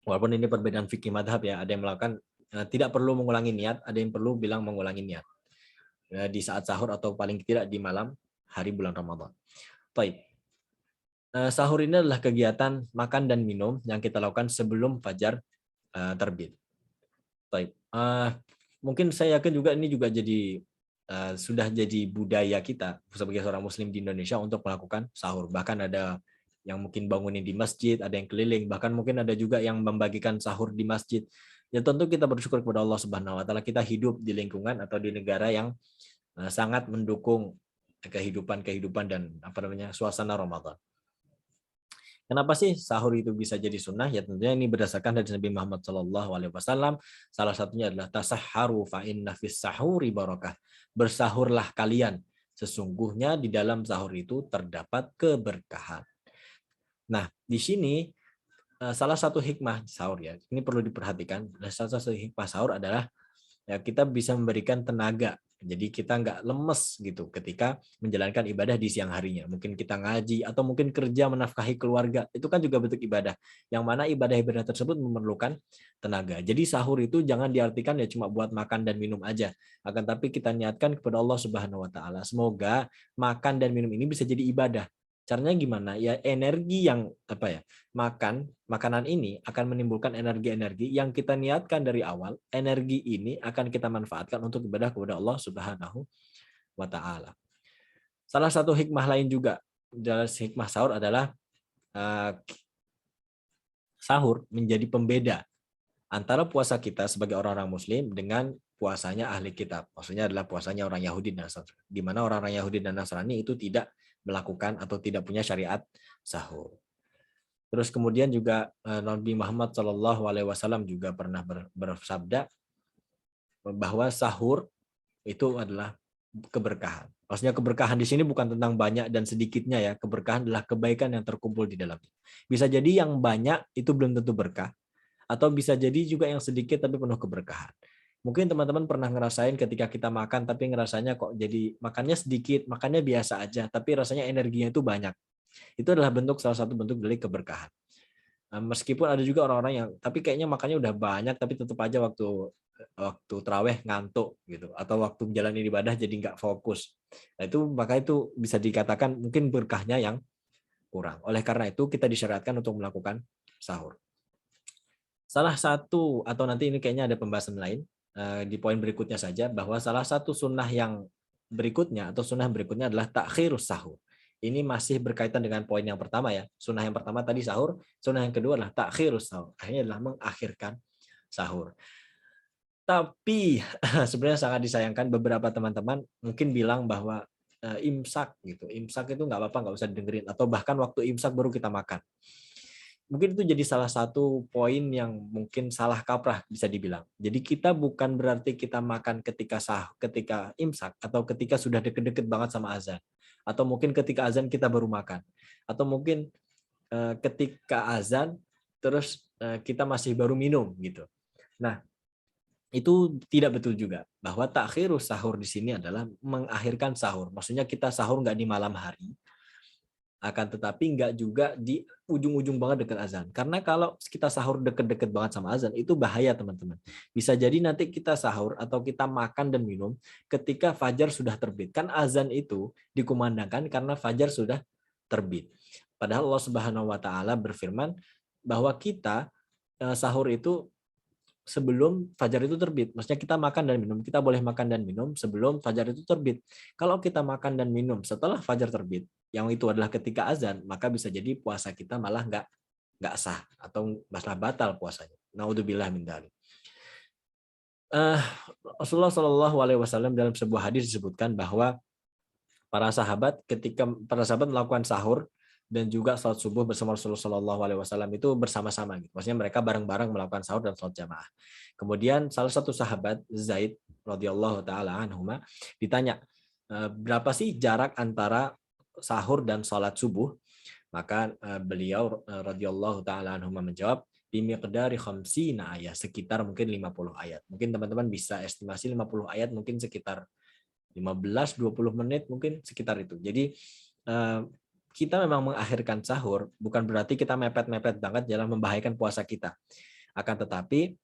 Speaker 1: Walaupun ini perbedaan fikih madhab ya, ada yang melakukan tidak perlu mengulangi niat, ada yang perlu bilang mengulangi niat di saat sahur atau paling tidak di malam hari bulan Ramadan. Baik. Sahur ini adalah kegiatan makan dan minum yang kita lakukan sebelum fajar terbit. Baik. Mungkin saya yakin juga ini juga jadi sudah jadi budaya kita sebagai seorang muslim di Indonesia untuk melakukan sahur. Bahkan ada yang mungkin bangunin di masjid, ada yang keliling, bahkan mungkin ada juga yang membagikan sahur di masjid. Ya tentu kita bersyukur kepada Allah Subhanahu wa taala kita hidup di lingkungan atau di negara yang sangat mendukung kehidupan dan suasana Ramadan. Kenapa sih sahur itu bisa jadi sunnah? Ya tentunya ini berdasarkan dari Nabi Muhammad SAW. Salah satunya adalah tasahharu fa inna fis sahuri barakah. Bersahurlah kalian, sesungguhnya di dalam sahur itu terdapat keberkahan. Nah, di sini salah satu hikmah sahur ya, ini perlu diperhatikan. Salah satu hikmah sahur adalah ya kita bisa memberikan tenaga. Jadi kita nggak lemes gitu ketika menjalankan ibadah di siang harinya. Mungkin kita ngaji atau mungkin kerja menafkahi keluarga. Itu kan juga bentuk ibadah. Yang mana ibadah-ibadah tersebut memerlukan tenaga. Jadi sahur itu jangan diartikan ya cuma buat makan dan minum aja. Akan tapi kita niatkan kepada Allah Subhanahu wa taala. Semoga makan dan minum ini bisa jadi ibadah. Caranya gimana? Ya energi yang makanan ini akan menimbulkan energi-energi yang kita niatkan dari awal. Energi ini akan kita manfaatkan untuk ibadah kepada Allah Subhanahu wa taala. Salah satu hikmah lain juga dalam hikmah sahur adalah sahur menjadi pembeda antara puasa kita sebagai orang-orang muslim dengan puasanya ahli kitab. Maksudnya adalah puasanya orang Yahudi dan Nasrani. Di mana orang-orang Yahudi dan Nasrani itu tidak melakukan atau tidak punya syariat sahur. Terus kemudian juga Nabi Muhammad SAW juga pernah bersabda bahwa sahur itu adalah keberkahan. Maksudnya keberkahan di sini bukan tentang banyak dan sedikitnya ya. Keberkahan adalah kebaikan yang terkumpul di dalamnya. Bisa jadi yang banyak itu belum tentu berkah, atau bisa jadi juga yang sedikit tapi penuh keberkahan. Mungkin teman-teman pernah ngerasain ketika kita makan tapi ngerasanya kok jadi makannya sedikit, makannya biasa aja, tapi rasanya energinya itu banyak. Itu adalah salah satu bentuk dari keberkahan. Meskipun ada juga orang-orang yang tapi kayaknya makannya udah banyak tapi tetap aja waktu traweh ngantuk gitu, atau waktu menjalani ibadah jadi nggak fokus. Nah maka itu bisa dikatakan mungkin berkahnya yang kurang. Oleh karena itu kita disyariatkan untuk melakukan sahur. Salah satu atau nanti ini kayaknya ada pembahasan lain di poin berikutnya saja, bahwa salah satu sunnah yang berikutnya atau sunnah berikutnya adalah takhirus sahur. Ini masih berkaitan dengan poin yang pertama ya. Sunnah yang pertama tadi sahur, sunnah yang kedua adalah takhirus sahur. Akhirnya adalah mengakhirkan sahur. Tapi sebenarnya sangat disayangkan beberapa teman-teman mungkin bilang bahwa imsak gitu. Imsak itu nggak apa-apa, nggak usah dengerin, atau bahkan waktu imsak baru kita makan. Mungkin itu jadi salah satu poin yang mungkin salah kaprah bisa dibilang. Jadi kita bukan berarti kita makan ketika imsak atau ketika sudah deket-deket banget sama azan, atau mungkin ketika azan kita baru makan, atau mungkin ketika azan terus kita masih baru minum gitu. Nah, itu tidak betul juga, bahwa takhirus sahur di sini adalah mengakhirkan sahur. Maksudnya kita sahur nggak di malam hari, akan tetapi nggak juga di ujung-ujung banget dekat azan. Karena kalau kita sahur deket-deket banget sama azan, itu bahaya teman-teman. Bisa jadi nanti kita sahur atau kita makan dan minum ketika fajar sudah terbit. Kan azan itu dikumandangkan karena fajar sudah terbit. Padahal Allah Subhanahu wa taala berfirman bahwa kita sahur itu sebelum fajar itu terbit. Maksudnya kita makan dan minum, kita boleh makan dan minum sebelum fajar itu terbit. Kalau kita makan dan minum setelah fajar terbit, yang itu adalah ketika azan, maka bisa jadi puasa kita malah nggak sah atau malah batal puasanya. Naudzubillah min dzalik. Rasulullah SAW dalam sebuah hadis disebutkan bahwa para sahabat melakukan sahur dan juga salat subuh bersama Rasulullah SAW itu bersama-sama gitu. Maksudnya mereka bareng-bareng melakukan sahur dan salat jamaah. Kemudian salah satu sahabat Zaid radhiyallahu taala anhuma ditanya, berapa sih jarak antara sahur dan salat subuh? Maka beliau radhiyallahu taala anhuma menjawab, bimiqdari khamsina ayat, sekitar mungkin 50 ayat. Mungkin teman-teman bisa estimasi 50 ayat mungkin sekitar 15-20 menit mungkin sekitar itu. Jadi kita memang mengakhirkan sahur bukan berarti kita mepet-mepet banget dalam membahayakan puasa kita. Akan tetapi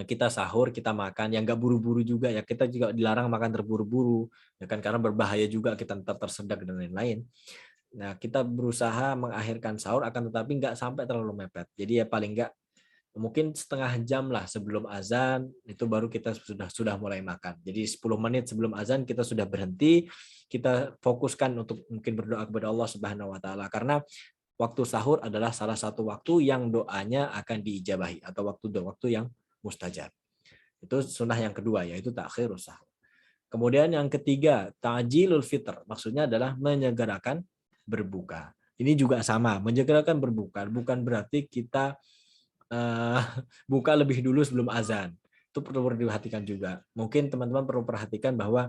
Speaker 1: kita sahur, kita makan, yang nggak buru-buru juga ya, kita juga dilarang makan terburu-buru, ya kan, karena berbahaya juga kita tetap tersedak dan lain-lain. Nah, kita berusaha mengakhirkan sahur, akan tetapi nggak sampai terlalu mepet. Jadi ya paling nggak mungkin setengah jam lah sebelum azan itu baru kita sudah mulai makan. Jadi 10 menit sebelum azan kita sudah berhenti, kita fokuskan untuk mungkin berdoa kepada Allah Subhanahu wa taala, karena waktu sahur adalah salah satu waktu yang doanya akan diijabahi atau waktu yang mustajab. Itu sunnah yang kedua, yaitu takhirus sahur. Kemudian yang ketiga, ta'jilul fitr, maksudnya adalah menyegerakan berbuka. Ini juga sama, menyegerakan berbuka bukan berarti kita buka lebih dulu sebelum azan. Itu perlu diperhatikan juga. Mungkin teman-teman perlu perhatikan bahwa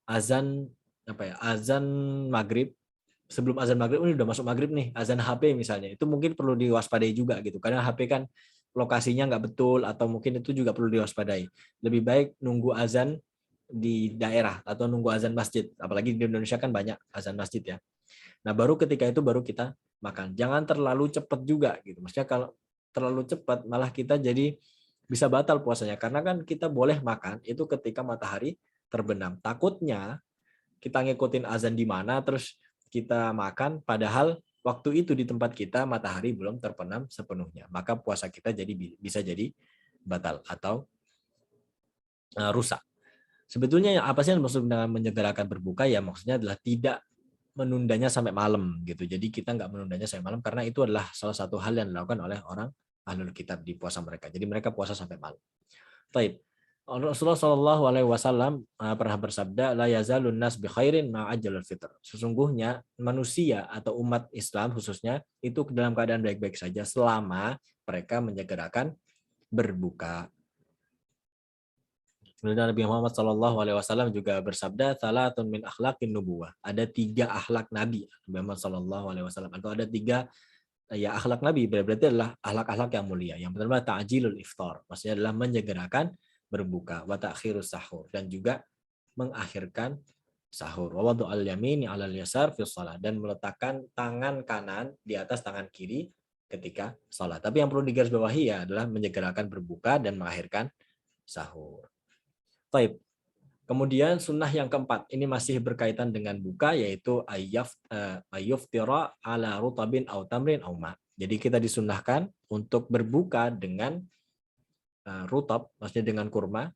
Speaker 1: azan azan maghrib, sebelum azan maghrib ini udah masuk maghrib nih, azan HP misalnya, itu mungkin perlu diwaspadai juga gitu, karena HP kan lokasinya nggak betul, atau mungkin itu juga perlu diwaspadai. Lebih baik nunggu azan di daerah atau nunggu azan masjid, apalagi di Indonesia kan banyak azan masjid ya. Nah, baru ketika itu baru kita makan. Jangan terlalu cepat juga gitu. Maksudnya kalau terlalu cepat malah kita jadi bisa batal puasanya, karena kan kita boleh makan itu ketika matahari terbenam. Takutnya kita ngikutin azan di mana terus kita makan padahal waktu itu di tempat kita matahari belum terbenam sepenuhnya. Maka puasa kita bisa jadi batal atau rusak. Sebetulnya apa sih yang maksud dengan menyegerakan berbuka? Ya maksudnya adalah tidak menundanya sampai malam gitu. Jadi kita nggak menundanya sampai malam, karena itu adalah salah satu hal yang dilakukan oleh orang ahlul kitab di puasa mereka. Jadi mereka puasa sampai malam. Taib. Rasulullah Shallallahu Alaihi Wasallam pernah bersabda, la yazalun nas bi khairin ma'ajalul fitr. Sesungguhnya manusia atau umat Islam khususnya itu dalam keadaan baik-baik saja selama mereka menyegerakan berbuka. Kemudian Nabi Muhammad SAW juga bersabda, salatun min akhlaqin nubuwah. Ada 3 akhlak Nabi Muhammad SAW. Atau ada 3 ya akhlak Nabi, berarti adalah akhlak-akhlak yang mulia. Yang pertama ta'jilul iftar, maksudnya adalah menyegerakan berbuka, wa ta'khirus sahur, dan juga mengakhirkan sahur. Wa wadu'al yamini 'alal yasar fi shalah, dan meletakkan tangan kanan di atas tangan kiri ketika salat. Tapi yang perlu digarisbawahi ya adalah menyegerakan berbuka dan mengakhirkan sahur. Taib. Kemudian sunnah yang keempat, ini masih berkaitan dengan buka, yaitu ayyuftira ala rutabin au tamrin au ma. Jadi kita disunnahkan untuk berbuka dengan rutab, maksudnya dengan kurma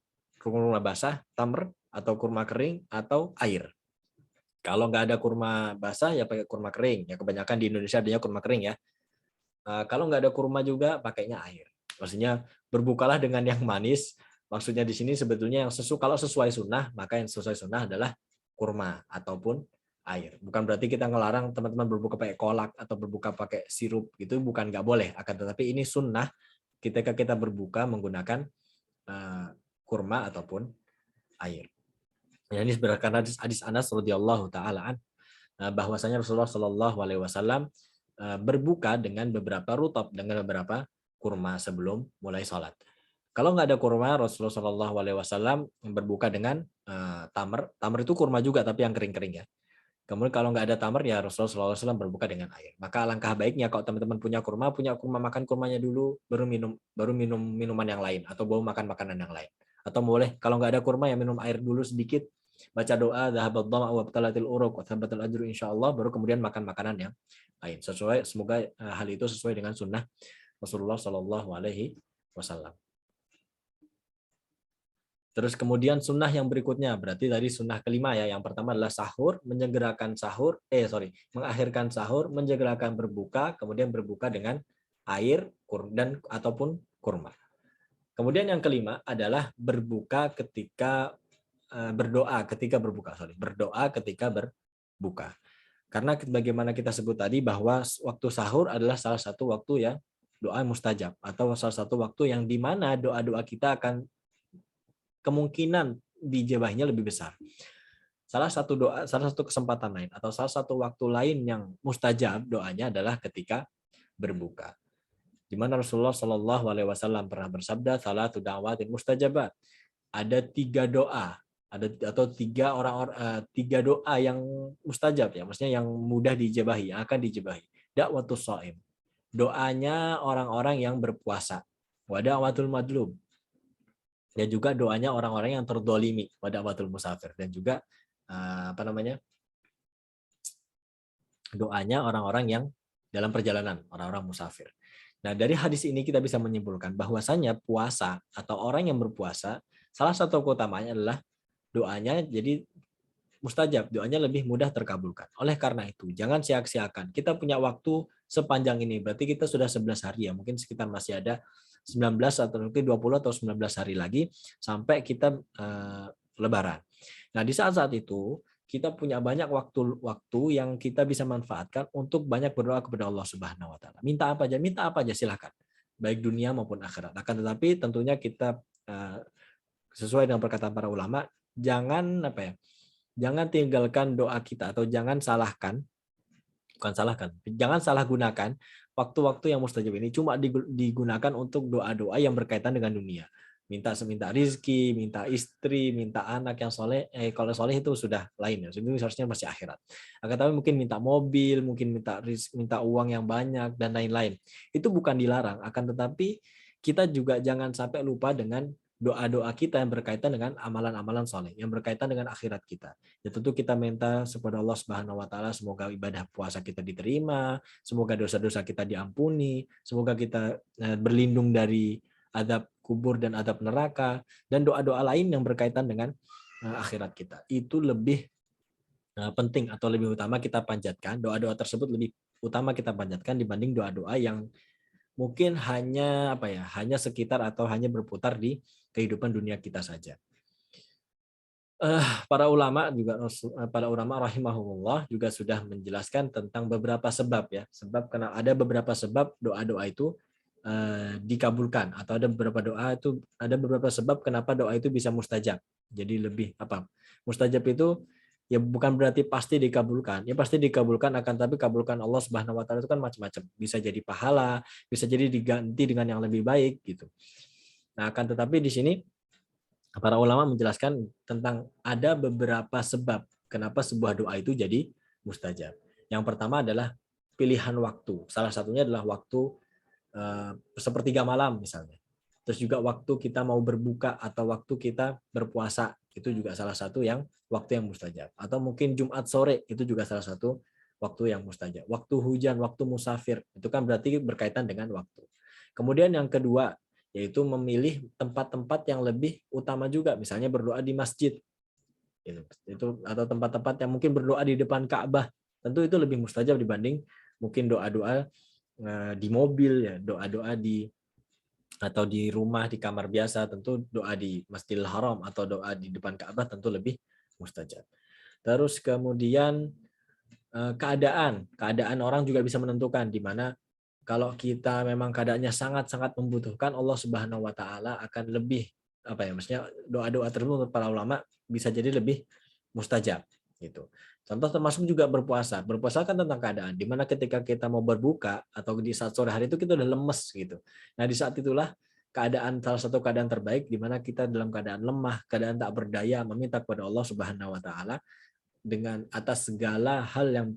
Speaker 1: basah, tamr atau kurma kering atau air. Kalau nggak ada kurma basah ya pakai kurma kering. Ya kebanyakan di Indonesia adanya kurma kering ya. Kalau nggak ada kurma juga pakainya air. Maksudnya berbukalah dengan yang manis. Maksudnya di sini sebetulnya yang kalau sesuai sunnah, maka yang sesuai sunnah adalah kurma ataupun air. Bukan berarti kita ngelarang teman-teman berbuka pakai kolak atau berbuka pakai sirup, gitu bukan, nggak boleh. Akan tetapi ini sunnah ketika kita berbuka menggunakan kurma ataupun air. Ya, ini berdasarkan hadis Anas radhiyallahu taala bahwasanya Rasulullah Shallallahu Alaihi Wasallam berbuka dengan beberapa rutab, dengan beberapa kurma sebelum mulai sholat. Kalau nggak ada kurma, Rasulullah Shallallahu Alaihi Wasallam berbuka dengan tamar. Tamar itu kurma juga, tapi yang kering-kering ya. Kemudian kalau nggak ada tamar, ya Rasulullah SAW berbuka dengan air. Maka alangkah baiknya kalau teman-teman punya kurma makan kurmanya dulu, baru minum minuman yang lain, atau baru makan makanan yang lain. Atau boleh kalau nggak ada kurma ya minum air dulu sedikit, baca doa, dhahabad dhama'u wa btalatil uruq wa thabatal ajru insyaallah, baru kemudian makan makanan yang lain. Semoga hal itu sesuai dengan sunnah Rasulullah Shallallahu Alaihi Wasallam. Terus kemudian sunnah yang berikutnya, berarti tadi sunnah kelima ya. Yang pertama adalah sahur, mengakhirkan sahur, menyegerakan berbuka, kemudian berbuka dengan air dan ataupun kurma. Kemudian yang kelima adalah berbuka ketika berdoa ketika berbuka. Berdoa ketika berbuka. Karena bagaimana kita sebut tadi bahwa waktu sahur adalah salah satu waktu yang doa mustajab, atau salah satu waktu yang dimana doa-doa kita akan kemungkinan dijabahnya lebih besar. Salah satu kesempatan lain atau salah satu waktu lain yang mustajab doanya adalah ketika berbuka. Di mana Rasulullah Shallallahu Alaihi Wasallam pernah bersabda, salatu da'watin mustajabat. Ada 3 doa, atau 3 doa yang mustajab ya, maksudnya yang mudah dijabahi, yang akan dijabahi. Da'watus shaim, doanya orang-orang yang berpuasa, wa da'watul madlum, dan juga doanya orang-orang yang terdolimi, wa da'watul musafir, dan juga doanya orang-orang yang dalam perjalanan, orang-orang musafir. Nah, dari hadis ini kita bisa menyimpulkan bahwasanya puasa atau orang yang berpuasa, salah satu keutamanya adalah doanya jadi mustajab, doanya lebih mudah terkabulkan. Oleh karena itu, jangan sia-siakan. Kita punya waktu sepanjang ini, berarti kita sudah 11 hari ya, mungkin sekitar masih ada 19 atau mungkin 20 atau 19 hari lagi sampai kita lebaran. Nah, di saat-saat itu kita punya banyak waktu yang kita bisa manfaatkan untuk banyak berdoa kepada Allah Subhanahu wa taala. Minta apa aja silahkan. Baik dunia maupun akhirat. Akan tetapi tentunya kita sesuai dengan perkataan para ulama, jangan jangan tinggalkan doa kita atau jangan salah gunakan waktu-waktu yang mustajab ini cuma digunakan untuk doa-doa yang berkaitan dengan dunia. Minta rizki, minta istri, minta anak yang soleh. Kalau soleh itu sudah lain ya. Itu seharusnya masih akhirat. Akan tapi mungkin minta mobil, mungkin minta uang yang banyak dan lain-lain. Itu bukan dilarang. Akan tetapi kita juga jangan sampai lupa dengan doa-doa kita yang berkaitan dengan amalan-amalan soleh, yang berkaitan dengan akhirat kita. Ya tentu kita minta kepada Allah Subhanahu wa taala semoga ibadah puasa kita diterima, semoga dosa-dosa kita diampuni, semoga kita berlindung dari azab kubur dan azab neraka, dan doa-doa lain yang berkaitan dengan akhirat kita. Itu lebih penting atau lebih utama kita panjatkan, doa-doa tersebut lebih utama kita panjatkan dibanding doa-doa yang mungkin hanya hanya sekitar atau hanya berputar di kehidupan dunia kita saja. Para ulama rahimahullah juga sudah menjelaskan tentang beberapa sebab ya. Karena ada beberapa sebab doa-doa itu dikabulkan, atau ada beberapa sebab kenapa doa itu bisa mustajab. Jadi lebih mustajab itu ya bukan berarti pasti dikabulkan. Ya pasti dikabulkan, akan tapi kabulkan Allah Subhanahu wa taala itu kan macam-macam. Bisa jadi pahala, bisa jadi diganti dengan yang lebih baik gitu. Nah, akan tetapi di sini para ulama menjelaskan tentang ada beberapa sebab kenapa sebuah doa itu jadi mustajab. Yang pertama adalah pilihan waktu. Salah satunya adalah waktu sepertiga malam misalnya. Terus juga waktu kita mau berbuka atau waktu kita berpuasa, itu juga salah satu waktu yang mustajab. Atau mungkin Jumat sore, itu juga salah satu waktu yang mustajab. Waktu hujan, waktu musafir, itu kan berarti berkaitan dengan waktu. Kemudian yang kedua, yaitu memilih tempat-tempat yang lebih utama juga, misalnya berdoa di masjid, itu atau tempat-tempat yang mungkin berdoa di depan Ka'bah, tentu itu lebih mustajab dibanding mungkin doa-doa di mobil ya, doa-doa atau di rumah, di kamar biasa. Tentu doa di Masjidil Haram atau doa di depan Ka'bah tentu lebih mustajab. Terus kemudian keadaan orang juga bisa menentukan, di mana kalau kita memang keadaannya sangat-sangat membutuhkan, Allah Subhanahu wa taala akan lebih maksudnya doa-doa tersebut menurut para ulama bisa jadi lebih mustajab gitu. Contoh termasuk juga berpuasa. Berpuasa kan tentang keadaan, di mana ketika kita mau berbuka atau di saat sore hari itu kita udah lemes gitu. Nah, di saat itulah salah satu keadaan terbaik di mana kita dalam keadaan lemah, keadaan tak berdaya, meminta kepada Allah Subhanahu wa taala dengan atas segala hal yang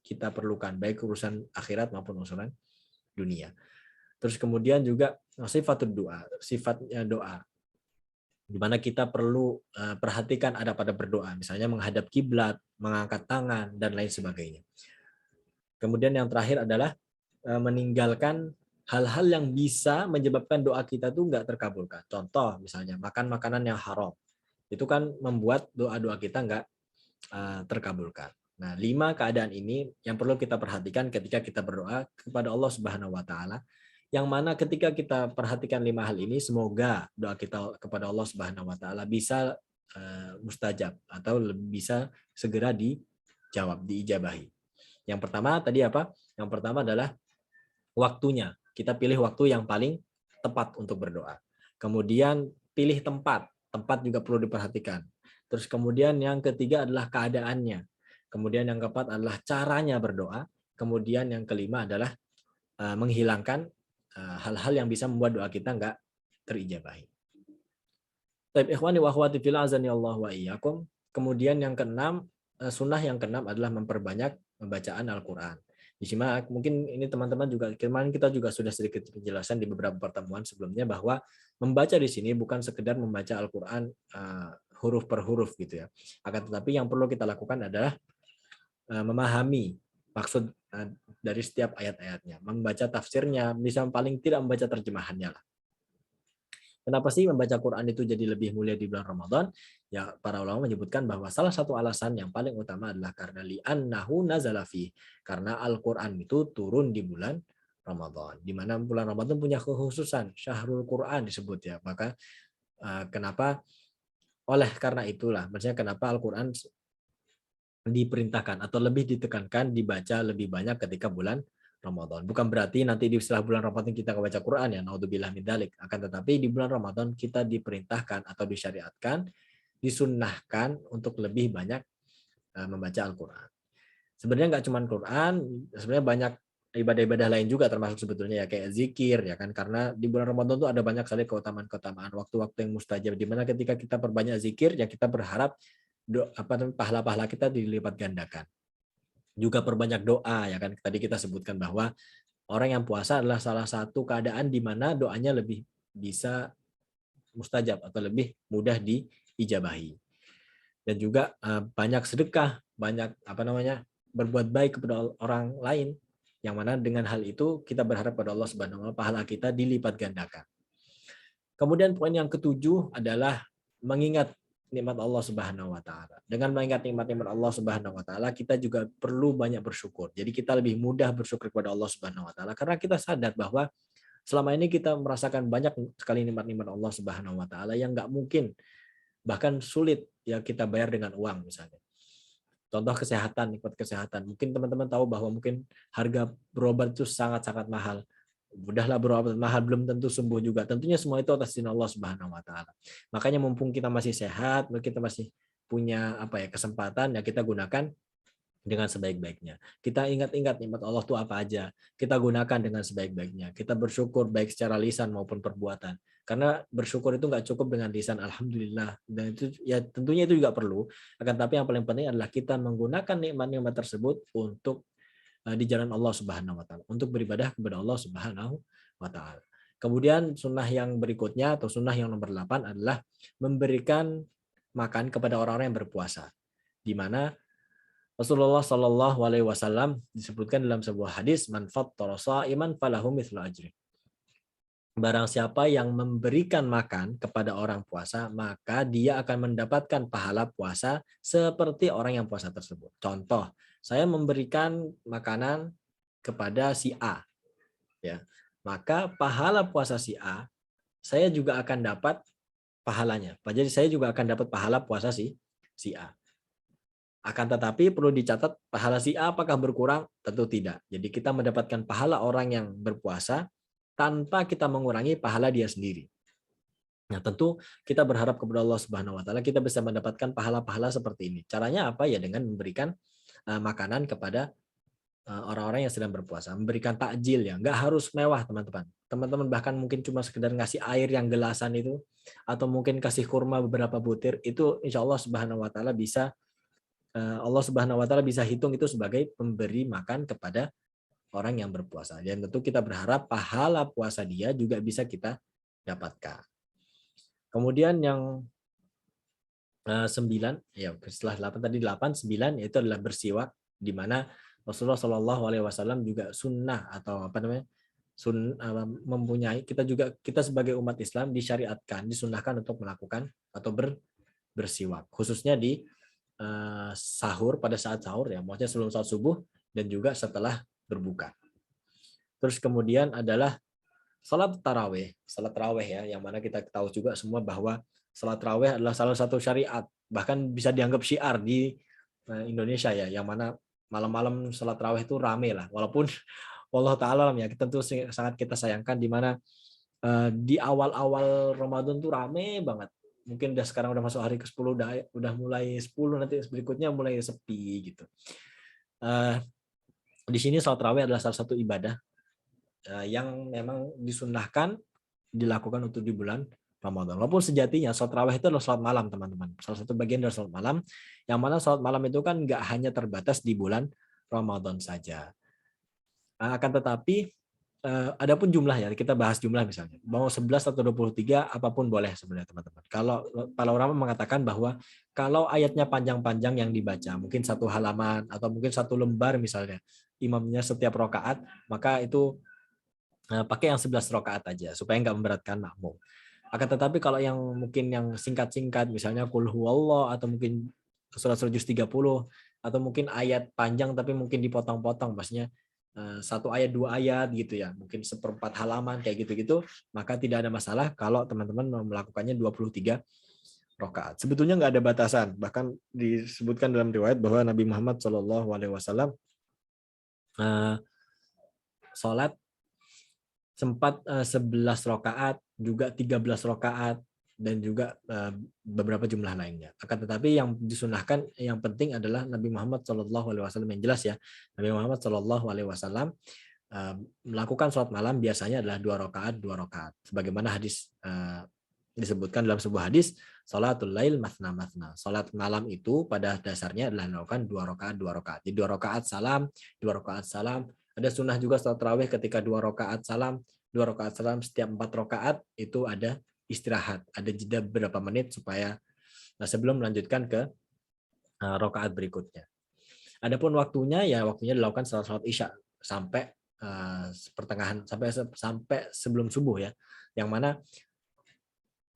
Speaker 1: kita perlukan, baik urusan akhirat maupun urusan dunia. Terus kemudian juga sifatnya doa, di mana kita perlu perhatikan ada pada berdoa, misalnya menghadap kiblat, mengangkat tangan, dan lain sebagainya. Kemudian yang terakhir adalah meninggalkan hal-hal yang bisa menyebabkan doa kita tuh nggak terkabulkan. Contoh misalnya makan makanan yang haram, itu kan membuat doa-doa kita nggak terkabulkan. Nah, 5 keadaan ini yang perlu kita perhatikan ketika kita berdoa kepada Allah Subhanahu wa taala. Yang mana ketika kita perhatikan 5 hal ini, semoga doa kita kepada Allah Subhanahu wa taala bisa mustajab atau bisa segera dijawab, diijabahi. Yang pertama tadi apa? Yang pertama adalah waktunya. Kita pilih waktu yang paling tepat untuk berdoa. Kemudian pilih tempat. Tempat juga perlu diperhatikan. Terus kemudian yang ketiga adalah keadaannya. Kemudian yang keempat adalah caranya berdoa. Kemudian yang kelima adalah menghilangkan hal-hal yang bisa membuat doa kita nggak terijabahi. Taib ikhwani wa akhwati fillah azani Allah wa iyyakum. Kemudian yang keenam, sunnah yang keenam adalah memperbanyak pembacaan Al-Quran. Disimak. Mungkin ini teman-teman juga kemarin kita juga sudah sedikit penjelasan di beberapa pertemuan sebelumnya bahwa membaca di sini bukan sekedar membaca Al-Qur'an huruf per huruf gitu ya. Akan tetapi yang perlu kita lakukan adalah memahami maksud dari setiap ayat-ayatnya, membaca tafsirnya, bisa paling tidak membaca terjemahannya lah. Kenapa sih membaca Quran itu jadi lebih mulia di bulan Ramadan? Ya, para ulama menyebutkan bahwa salah satu alasan yang paling utama adalah karena li'annahu nazala fi. Karena Al-Quran itu turun di bulan Ramadan. Di mana bulan Ramadan punya kekhususan, Syahrul Quran disebut ya. Maka kenapa oleh karena itulah, maksudnya kenapa Al-Quran diperintahkan atau lebih ditekankan dibaca lebih banyak ketika bulan Ramadan. Bukan berarti nanti di setelah bulan Ramadan kita nggak baca Quran ya, naudzubillah min dzalik. Akan tetapi di bulan Ramadan kita diperintahkan atau disyariatkan, disunnahkan untuk lebih banyak membaca Al-Quran. Sebenarnya nggak cuma Quran, sebenarnya banyak ibadah-ibadah lain juga termasuk sebetulnya ya kayak zikir ya kan, karena di bulan Ramadan tuh ada banyak sekali keutamaan-keutamaan, waktu-waktu yang mustajab di mana ketika kita perbanyak zikir ya kita berharap pahala-pahala kita dilipat gandakan. Juga perbanyak doa ya kan, tadi kita sebutkan bahwa orang yang puasa adalah salah satu keadaan di mana doanya lebih bisa mustajab atau lebih mudah diijabahi. Dan juga banyak sedekah, banyak berbuat baik kepada orang lain, yang mana dengan hal itu kita berharap pada Allah Subhanahu wa taala pahala kita dilipat gandakan. Kemudian poin yang ketujuh adalah mengingat nikmat Allah Subhanahu wa taala. Dengan mengingat nikmat-nikmat Allah Subhanahu wa taala, kita juga perlu banyak bersyukur. Jadi kita lebih mudah bersyukur kepada Allah Subhanahu wa taala karena kita sadar bahwa selama ini kita merasakan banyak sekali nikmat-nikmat Allah Subhanahu wa taala yang nggak mungkin, bahkan sulit ya kita bayar dengan uang misalnya. Contoh kesehatan, nikmat kesehatan. Mungkin teman-teman tahu bahwa mungkin harga berobat itu sangat-sangat mahal. Mudahlah berobat mahal, belum tentu sembuh juga. Tentunya semua itu atas izin Allah Subhanahu wa taala. Makanya mumpung kita masih sehat, kita masih punya kesempatan ya kita gunakan dengan sebaik-baiknya. Kita ingat-ingat nikmat Allah itu apa aja. Kita gunakan dengan sebaik-baiknya. Kita bersyukur baik secara lisan maupun perbuatan. Karena bersyukur itu nggak cukup dengan lisan alhamdulillah, dan itu ya tentunya itu juga perlu. Akan tapi yang paling penting adalah kita menggunakan nikmat-nikmat tersebut untuk di jalan Allah Subhanahu wa taala, untuk beribadah kepada Allah Subhanahu wa taala. Kemudian sunnah yang berikutnya atau sunnah yang nomor 8 adalah memberikan makan kepada orang-orang yang berpuasa. Di mana Rasulullah Shallallahu alaihi wasallam disebutkan dalam sebuah hadis, man fattara sha'iman falahu mithlu ajri. Barang siapa yang memberikan makan kepada orang puasa, maka dia akan mendapatkan pahala puasa seperti orang yang puasa tersebut. Contoh, saya memberikan makanan kepada si A, ya, maka pahala puasa si A, saya juga akan dapat pahalanya. Jadi saya juga akan dapat pahala puasa si A. Akan tetapi perlu dicatat, pahala si A apakah berkurang? Tentu tidak. Jadi kita mendapatkan pahala orang yang berpuasa tanpa kita mengurangi pahala dia sendiri. Nah, tentu kita berharap kepada Allah Subhanahu wa taala kita bisa mendapatkan pahala-pahala seperti ini. Caranya apa? Ya dengan memberikan makanan kepada orang-orang yang sedang berpuasa, memberikan takjil ya, nggak harus mewah teman-teman. Teman-teman bahkan mungkin cuma sekedar ngasih air yang gelasan itu, atau mungkin kasih kurma beberapa butir, itu insya Allah Subhanahu wa taala bisa Allah Subhanahu wa taala bisa hitung itu sebagai pemberi makan kepada orang yang berpuasa. Dan tentu kita berharap pahala puasa dia juga bisa kita dapatkan. Kemudian yang 9 ya, setelah 8 tadi 8, 9 yaitu adalah bersiwak, di mana Rasulullah Shallallahu alaihi wasallam juga sunnah atau mempunyai, kita sebagai umat Islam disyariatkan, disunnahkan untuk melakukan atau bersiwak, khususnya di sahur, pada saat sahur ya, maksudnya sebelum salat subuh dan juga setelah berbuka. Terus kemudian adalah salat tarawih ya, yang mana kita tahu juga semua bahwa salat tarawih adalah salah satu syariat, bahkan bisa dianggap syiar di Indonesia ya, yang mana malam-malam salat tarawih itu rame lah, walaupun Allah taala ya tentu sangat kita sayangkan di mana di awal-awal Ramadan tuh rame banget. Mungkin sekarang udah masuk hari ke-10, udah mulai 10, nanti berikutnya mulai sepi gitu. Di sini salat tarawih adalah salah satu ibadah yang memang disunnahkan dilakukan untuk di bulan Ramadan. Walaupun sejatinya salat tarawih itu adalah salat malam, teman-teman. Salah satu bagian dari salat malam, yang mana salat malam itu kan nggak hanya terbatas di bulan Ramadan saja. Akan tetapi adapun jumlah ya, kita bahas jumlah misalnya. Mau 11 atau 23 apapun boleh sebenarnya teman-teman. Kalau para ulama mengatakan bahwa kalau ayatnya panjang-panjang yang dibaca, mungkin satu halaman atau mungkin satu lembar misalnya, imamnya setiap rakaat, maka itu pakai yang 11 rakaat aja supaya nggak memberatkan makmum. Akan tetapi kalau yang mungkin yang singkat-singkat misalnya qul huwallah atau mungkin surat-surat juz 30 atau mungkin ayat panjang tapi mungkin dipotong-potong maksudnya satu ayat dua ayat gitu ya, mungkin seperempat halaman kayak gitu-gitu, maka tidak ada masalah kalau teman-teman melakukannya 23 rakaat. Sebetulnya nggak ada batasan, bahkan disebutkan dalam riwayat bahwa Nabi Muhammad SAW sholat sempat 11 rakaat, juga 13 rakaat, dan juga beberapa jumlah lainnya. Akan tetapi yang disunahkan, yang penting adalah Nabi Muhammad SAW yang jelas ya. Nabi Muhammad SAW melakukan sholat malam biasanya adalah 2 rakaat. Sebagaimana hadis disebutkan dalam sebuah hadis, sholatul lail mathna mathna. Sholat malam itu pada dasarnya adalah melakukan 2 rakaat. Jadi 2 rakaat salam, 2 rakaat salam. Ada sunnah juga sholat tarawih ketika 2 rakaat salam, 2 rakaat salam, setiap 4 rakaat itu ada istirahat, ada jeda beberapa menit supaya sebelum melanjutkan ke rakaat berikutnya. Adapun waktunya ya waktunya dilakukan setelah sholat isya sampai pertengahan sampai sebelum subuh ya. Yang mana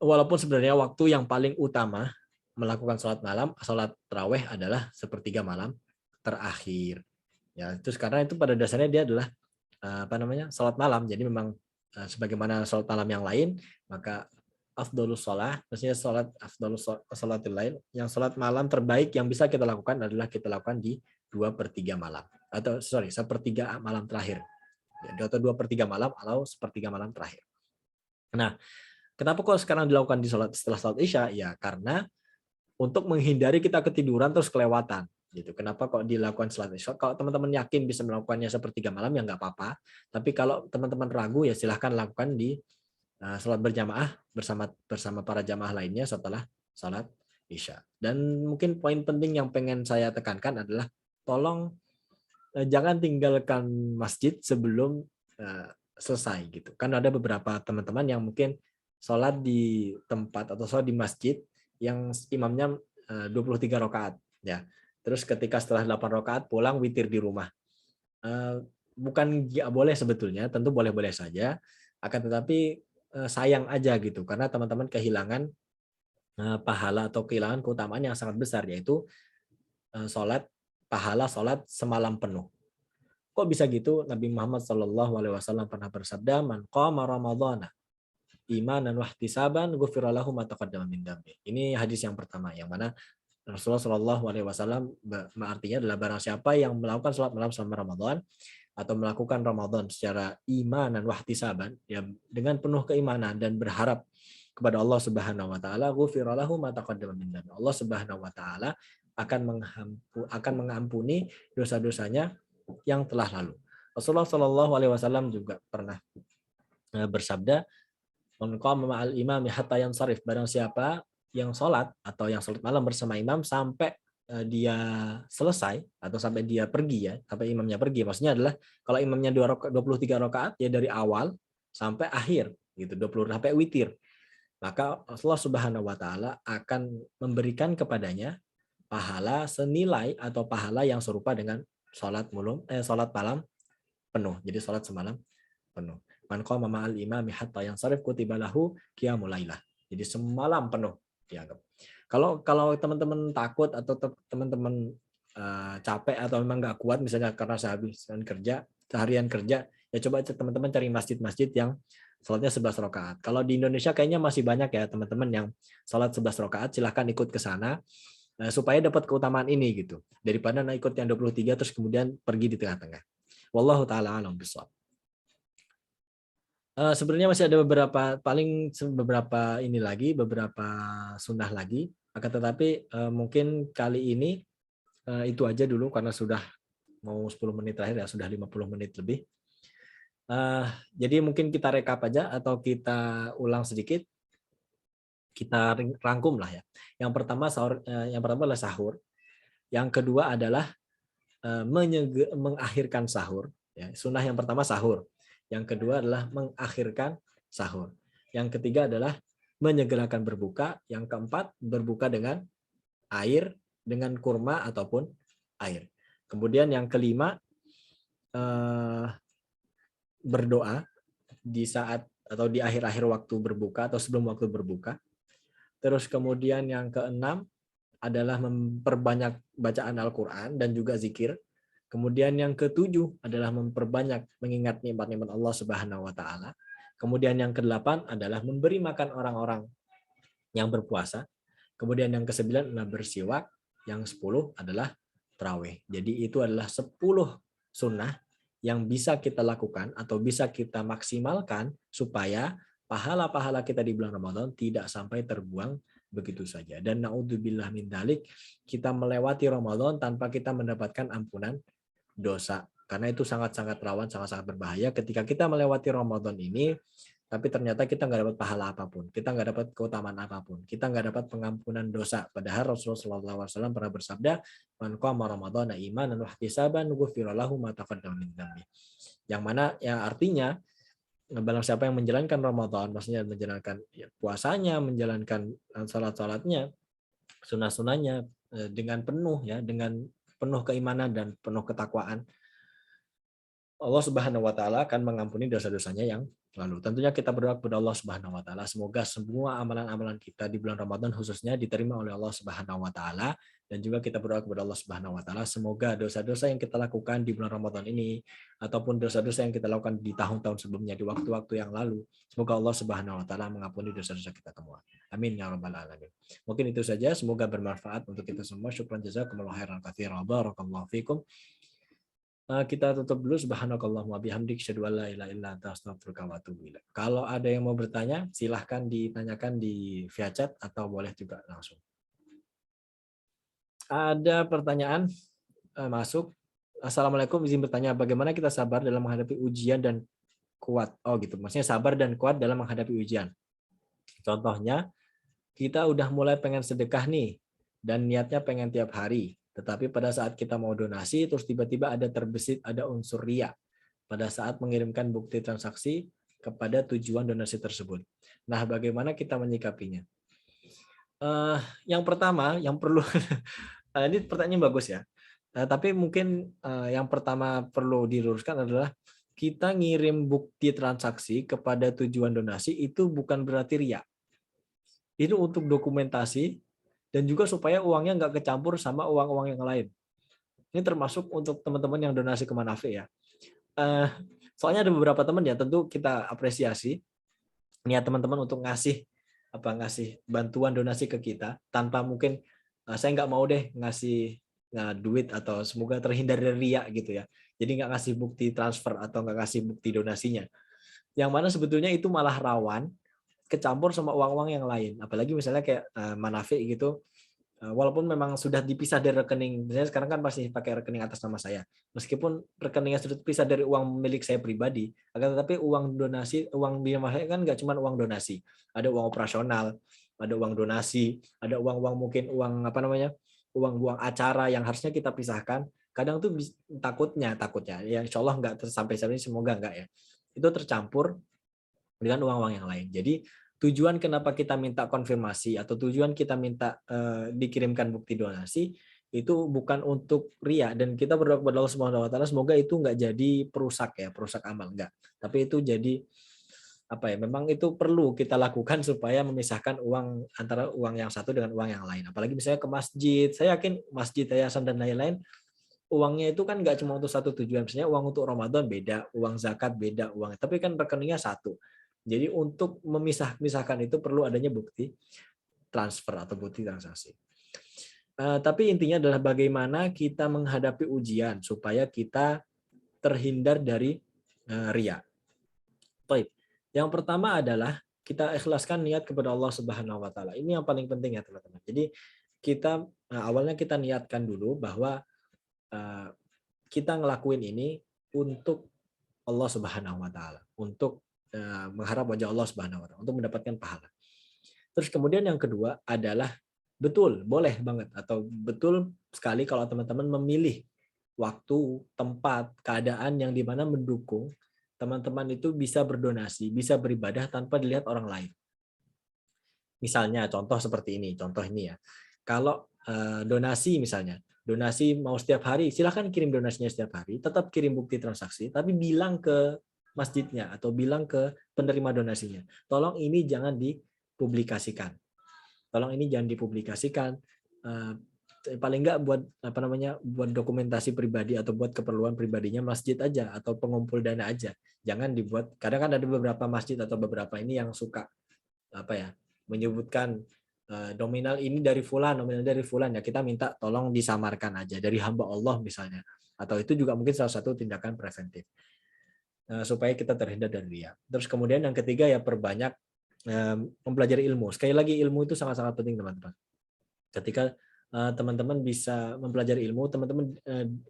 Speaker 1: walaupun sebenarnya waktu yang paling utama melakukan sholat malam, sholat tarawih adalah sepertiga malam terakhir. Ya, terus karena itu pada dasarnya dia adalah sholat malam. Jadi memang sebagaimana sholat malam yang lain, maka afdhalus sholat, maksudnya sholatil lail, yang sholat malam terbaik yang bisa kita lakukan adalah kita lakukan di 2/3 malam. Atau sepertiga malam terakhir. Ya, atau 2/3 malam atau sepertiga malam terakhir. Nah, kenapa kok sekarang dilakukan setelah sholat isya? Ya karena untuk menghindari kita ketiduran terus kelewatan. Gitu. Kenapa kok dilakukan sholat isya? Kalau teman-teman yakin bisa melakukannya sepertiga malam ya nggak apa-apa. Tapi kalau teman-teman ragu ya silahkan lakukan di sholat berjamaah bersama para jamaah lainnya setelah sholat isya. Dan mungkin poin penting yang pengen saya tekankan adalah tolong jangan tinggalkan masjid sebelum selesai gitu. Kan ada beberapa teman-teman yang mungkin sholat di tempat atau sholat di masjid yang imamnya 23 rakaat ya. Terus ketika setelah 8 rakaat pulang witir di rumah. Bukan nggak boleh sebetulnya, tentu boleh-boleh saja. Akan tetapi sayang aja gitu karena teman-teman kehilangan pahala atau kehilangan keutamaan yang sangat besar yaitu pahala sholat semalam penuh. Kok bisa gitu? Nabi Muhammad SAW pernah bersabda, "Man qama ramadhana imanan wahtisaban ghufira lahu ma taqaddama min dzambi." Ini hadis yang pertama yang mana Rasulullah SAW artinya adalah barang siapa yang melakukan sholat malam selama Ramadan atau melakukan Ramadan secara iman dan wahtisaban ya dengan penuh keimanan dan berharap kepada Allah Subhanahu wa taala, ghufira lahu ma taqaddama min dzambi. Allah Subhanahu wa taala akan mengampuni dosa-dosanya yang telah lalu. Rasulullah SAW juga pernah bersabda, "Man qama ma'al imami hatta yansarif." Barang siapa yang sholat atau yang sholat malam bersama imam sampai dia selesai atau sampai dia pergi ya, sampai imamnya pergi. Maksudnya adalah kalau imamnya 23 rakaat ya dari awal sampai akhir gitu, 20 sampai witir. Maka Allah Subhanahu wa taala akan memberikan kepadanya pahala senilai atau pahala yang serupa dengan sholat malam penuh. Jadi sholat semalam penuh. Man qama ma'al imami hatta yansarif kutiba lahu qiyamul lailah. Jadi semalam penuh dianggap. Kalau teman-teman takut atau teman-teman capek atau memang nggak kuat misalnya karena seharian kerja, ya coba teman-teman cari masjid-masjid yang sholatnya 11 rakaat. Kalau di Indonesia kayaknya masih banyak ya teman-teman yang sholat 11 rakaat, silahkan ikut ke sana supaya dapat keutamaan ini gitu. Daripada ikut yang 23 terus kemudian pergi di tengah-tengah. Wallahu taala alam bishawab. Sebenarnya masih ada beberapa sunnah lagi. Akan tetapi mungkin kali ini itu aja dulu karena sudah mau 10 menit terakhir ya, sudah 50 menit lebih. Jadi mungkin kita rekap aja atau kita ulang sedikit. Kita rangkum lah ya. Yang pertama adalah sahur. Yang kedua adalah mengakhirkan sahur. Ya, sunnah yang pertama sahur. Yang kedua adalah mengakhirkan sahur. Yang ketiga adalah menyegerakan berbuka. Yang keempat berbuka dengan air, dengan kurma ataupun air. Kemudian yang kelima berdoa di saat atau di akhir-akhir waktu berbuka atau sebelum waktu berbuka. Terus kemudian yang keenam adalah memperbanyak bacaan Al-Quran dan juga zikir. Kemudian yang ketujuh adalah memperbanyak mengingat nikmat-nikmat Allah Subhanahu wa taala. Kemudian yang kedelapan adalah memberi makan orang-orang yang berpuasa. Kemudian yang kesembilan adalah bersiwak. Yang 10 adalah tarawih. Jadi itu adalah 10 sunnah yang bisa kita lakukan atau bisa kita maksimalkan supaya pahala-pahala kita di bulan Ramadan tidak sampai terbuang begitu saja. Dan naudzubillah min dzalik, kita melewati Ramadan tanpa kita mendapatkan ampunan dosa. Karena itu sangat-sangat rawan, sangat-sangat berbahaya ketika kita melewati Ramadan ini, tapi ternyata kita nggak dapat pahala apapun, kita nggak dapat keutamaan apapun, kita nggak dapat pengampunan dosa. Padahal Rasulullah SAW pernah bersabda, "Man qama Ramadhana imanan wa ihtisaban ghufira lahu ma taqaddama min dzambi." Yang mana ya artinya barang siapa yang menjalankan Ramadan, maksudnya menjalankan puasanya, menjalankan salat-salatnya, sunah-sunahnya dengan penuh ya, dengan penuh keimanan dan penuh ketakwaan, Allah Subhanahu wa taala akan mengampuni dosa-dosanya yang lalu. Tentunya kita berdoa kepada Allah Subhanahu wa taala semoga semua amalan-amalan kita di bulan Ramadan khususnya diterima oleh Allah Subhanahu wa taala, dan juga kita berdoa kepada Allah Subhanahu wa taala semoga dosa-dosa yang kita lakukan di bulan Ramadan ini ataupun dosa-dosa yang kita lakukan di tahun-tahun sebelumnya, di waktu-waktu yang lalu, semoga Allah Subhanahu wa taala mengampuni dosa-dosa kita semua. Amin ya rabbal alamin. Mungkin itu saja, semoga bermanfaat untuk kita semua. Syukran jazakumullah khairan katsiran. Barakallahu fikum. Kita tutup dulu. Subhanakallahumma bihamdik asyhadu an la ilaha illa anta astaghfiruka wa atubu ilaik. Kalau ada yang mau bertanya, silahkan ditanyakan di via chat atau boleh juga langsung. Ada pertanyaan masuk. Assalamualaikum, izin bertanya, bagaimana kita sabar dalam menghadapi ujian dan kuat? Oh gitu, maksudnya sabar dan kuat dalam menghadapi ujian. Contohnya, kita udah mulai pengen sedekah nih, dan niatnya pengen tiap hari. Tetapi pada saat kita mau donasi, terus tiba-tiba ada terbesit, ada unsur riya pada saat mengirimkan bukti transaksi kepada tujuan donasi tersebut. Nah, bagaimana kita menyikapinya? Yang pertama, yang perlu, ini pertanyaan bagus ya. Tapi mungkin yang pertama perlu diluruskan adalah kita ngirim bukti transaksi kepada tujuan donasi itu bukan berarti riya. Itu untuk dokumentasi dan juga supaya uangnya nggak kecampur sama uang-uang yang lain. Ini termasuk untuk teman-teman yang donasi ke Manafi ya. Soalnya ada beberapa teman ya, tentu kita apresiasi niat teman-teman untuk ngasih bantuan donasi ke kita tanpa mungkin saya nggak mau deh ngasih duit atau semoga terhindar dari riya gitu ya. Jadi nggak ngasih bukti transfer atau nggak ngasih bukti donasinya. Yang mana sebetulnya itu malah rawan kecampur sama uang-uang yang lain. Apalagi misalnya kayak Manafi gitu, walaupun memang sudah dipisah dari rekening, misalnya sekarang kan masih pakai rekening atas nama saya. Meskipun rekeningnya sudah dipisah dari uang milik saya pribadi, akan tetapi uang donasi, uang biaya saya kan nggak cuma uang donasi, ada uang operasional, ada uang donasi, ada uang-uang mungkin uang uang-uang acara yang harusnya kita pisahkan. Kadang tuh takutnya ya insya Allah nggak sampai saat ini, semoga nggak ya. Itu tercampur dengan uang-uang yang lain. Jadi tujuan kenapa kita minta konfirmasi atau tujuan kita minta dikirimkan bukti donasi itu bukan untuk ria, dan kita berdoa kepada Allah Subhanahu wa taala semoga itu nggak jadi perusak amal, enggak. Tapi itu jadi memang itu perlu kita lakukan supaya memisahkan uang antara uang yang satu dengan uang yang lain. Apalagi misalnya ke masjid, saya yakin masjid, yayasan dan lain-lain uangnya itu kan nggak cuma untuk satu tujuan. Misalnya uang untuk Ramadan beda, uang zakat beda uang, tapi kan rekeningnya satu. Jadi untuk memisahkan itu perlu adanya bukti transfer atau bukti transaksi. Tapi intinya adalah bagaimana kita menghadapi ujian supaya kita terhindar dari riya. Baik. Yang pertama adalah kita ikhlaskan niat kepada Allah Subhanahu wa taala. Ini yang paling penting ya, teman-teman. Jadi kita awalnya kita niatkan dulu bahwa kita ngelakuin ini untuk Allah Subhanahu wa taala, untuk mengharap wajah Allah Subhanahu wa taala, untuk mendapatkan pahala. Terus kemudian yang kedua adalah boleh banget atau betul sekali kalau teman-teman memilih waktu, tempat, keadaan yang dimana mendukung teman-teman itu bisa berdonasi, bisa beribadah tanpa dilihat orang lain. Misalnya contoh seperti ini, contoh ini ya. Kalau donasi misalnya, donasi mau setiap hari, silahkan kirim donasinya setiap hari, tetap kirim bukti transaksi, tapi bilang ke masjidnya atau bilang ke penerima donasinya, tolong ini jangan dipublikasikan. Tolong ini jangan dipublikasikan. Paling enggak buat apa namanya, buat dokumentasi pribadi atau buat keperluan pribadinya masjid aja atau pengumpul dana aja. Jangan dibuat. Kadang kan ada beberapa masjid atau beberapa ini yang suka apa ya, menyebutkan nominal ini dari fulan, nominal dari fulan, ya kita minta tolong disamarkan aja dari hamba Allah misalnya. Atau itu juga mungkin salah satu tindakan preventif supaya kita terhindar dari riya. Terus kemudian yang ketiga ya perbanyak mempelajari ilmu. Sekali lagi ilmu itu sangat-sangat penting teman-teman. Ketika teman-teman bisa mempelajari ilmu, teman-teman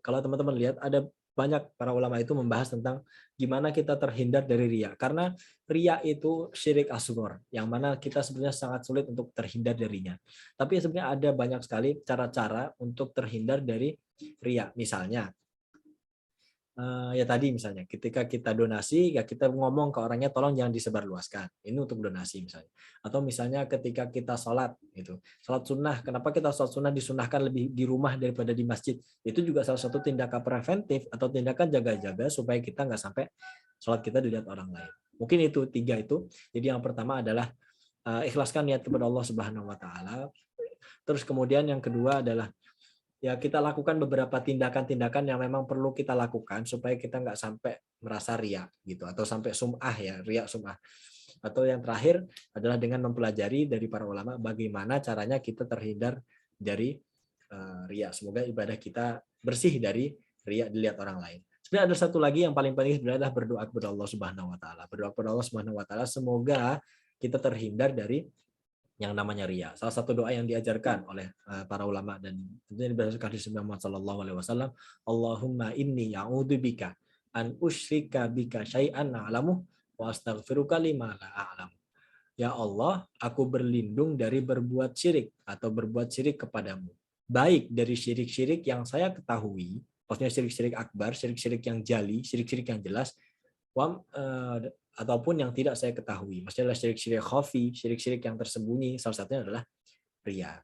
Speaker 1: kalau teman-teman lihat ada banyak para ulama itu membahas tentang gimana kita terhindar dari riya. Karena riya itu syirik asghar, yang mana kita sebenarnya sangat sulit untuk terhindar darinya. Tapi sebenarnya ada banyak sekali cara-cara untuk terhindar dari riya. Misalnya ya tadi misalnya ketika kita donasi ya kita ngomong ke orangnya tolong jangan disebarluaskan, ini untuk donasi misalnya. Atau misalnya ketika kita sholat gitu, sholat sunnah, kenapa kita sholat sunnah disunahkan lebih di rumah daripada di masjid, itu juga salah satu tindakan preventif atau tindakan jaga-jaga supaya kita nggak sampai sholat kita dilihat orang lain. Mungkin itu tiga itu. Jadi yang pertama adalah ikhlaskan niat kepada Allah Subhanahu Wa Taala. Terus kemudian yang kedua adalah ya kita lakukan beberapa tindakan-tindakan yang memang perlu kita lakukan supaya kita nggak sampai merasa riya gitu atau sampai sum'ah ya, riya sum'ah. Atau yang terakhir adalah dengan mempelajari dari para ulama bagaimana caranya kita terhindar dari riya. Semoga ibadah kita bersih dari riya dilihat orang lain. Sebenarnya ada satu lagi yang paling penting sebenarnya adalah berdoa kepada Allah Subhanahu Wa Taala. Berdoa kepada Allah Subhanahu Wa Taala semoga kita terhindar dari yang namanya riya. Salah satu doa yang diajarkan oleh para ulama dan tentunya berdasarkan hadis Muhammad sallallahu alaihi wasallam, Allahumma inni a'udzubika an usyrika bika syai'an a'lamu wa astaghfiruka lima la a'lamu. Ya Allah, aku berlindung dari berbuat syirik atau berbuat syirik kepadamu. Baik dari syirik-syirik yang saya ketahui, maksudnya syirik-syirik akbar, syirik-syirik yang jali, syirik-syirik yang jelas, ataupun yang tidak saya ketahui. Maksudnya adalah syirik-syirik khafi, syirik-syirik yang tersembunyi, salah satunya adalah riya.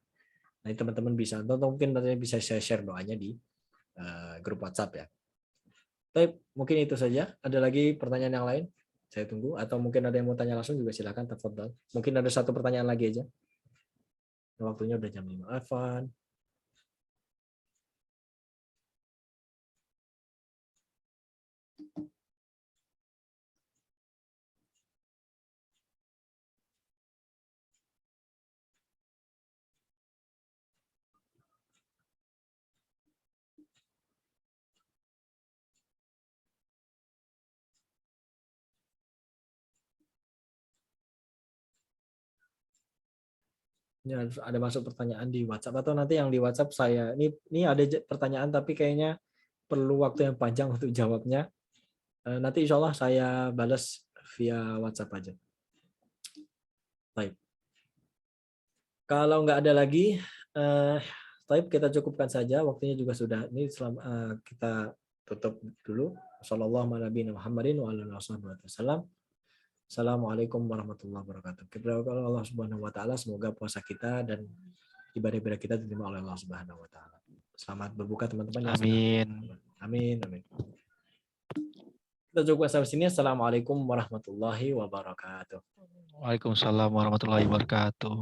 Speaker 1: Nah, teman-teman bisa, atau mungkin nanti bisa saya share doanya di grup WhatsApp ya. Tapi mungkin itu saja. Ada lagi pertanyaan yang lain? Saya tunggu. Atau mungkin ada yang mau tanya langsung juga silakan. Tafadhal. Mungkin ada satu pertanyaan lagi aja. Waktunya udah jam 5. Afan. Ini ada masuk pertanyaan di WhatsApp atau nanti yang di WhatsApp saya. Ini ada pertanyaan tapi kayaknya perlu waktu yang panjang untuk jawabnya. Nanti insya Allah saya balas via WhatsApp aja. Baik. Kalau nggak ada lagi, kita cukupkan saja. Waktunya juga sudah. Ini kita tutup dulu. Assalamualaikum warahmatullahi wabarakatuh. Kita berdoa Allah Subhanahu Wa Taala semoga puasa kita dan ibadah-ibadah kita diterima oleh Allah Subhanahu Wa Taala. Selamat berbuka teman-teman.
Speaker 2: Amin.
Speaker 1: Amin. Amin. Kita cukup sampai sini. Assalamualaikum warahmatullahi wabarakatuh.
Speaker 2: Waalaikumsalam warahmatullahi wabarakatuh.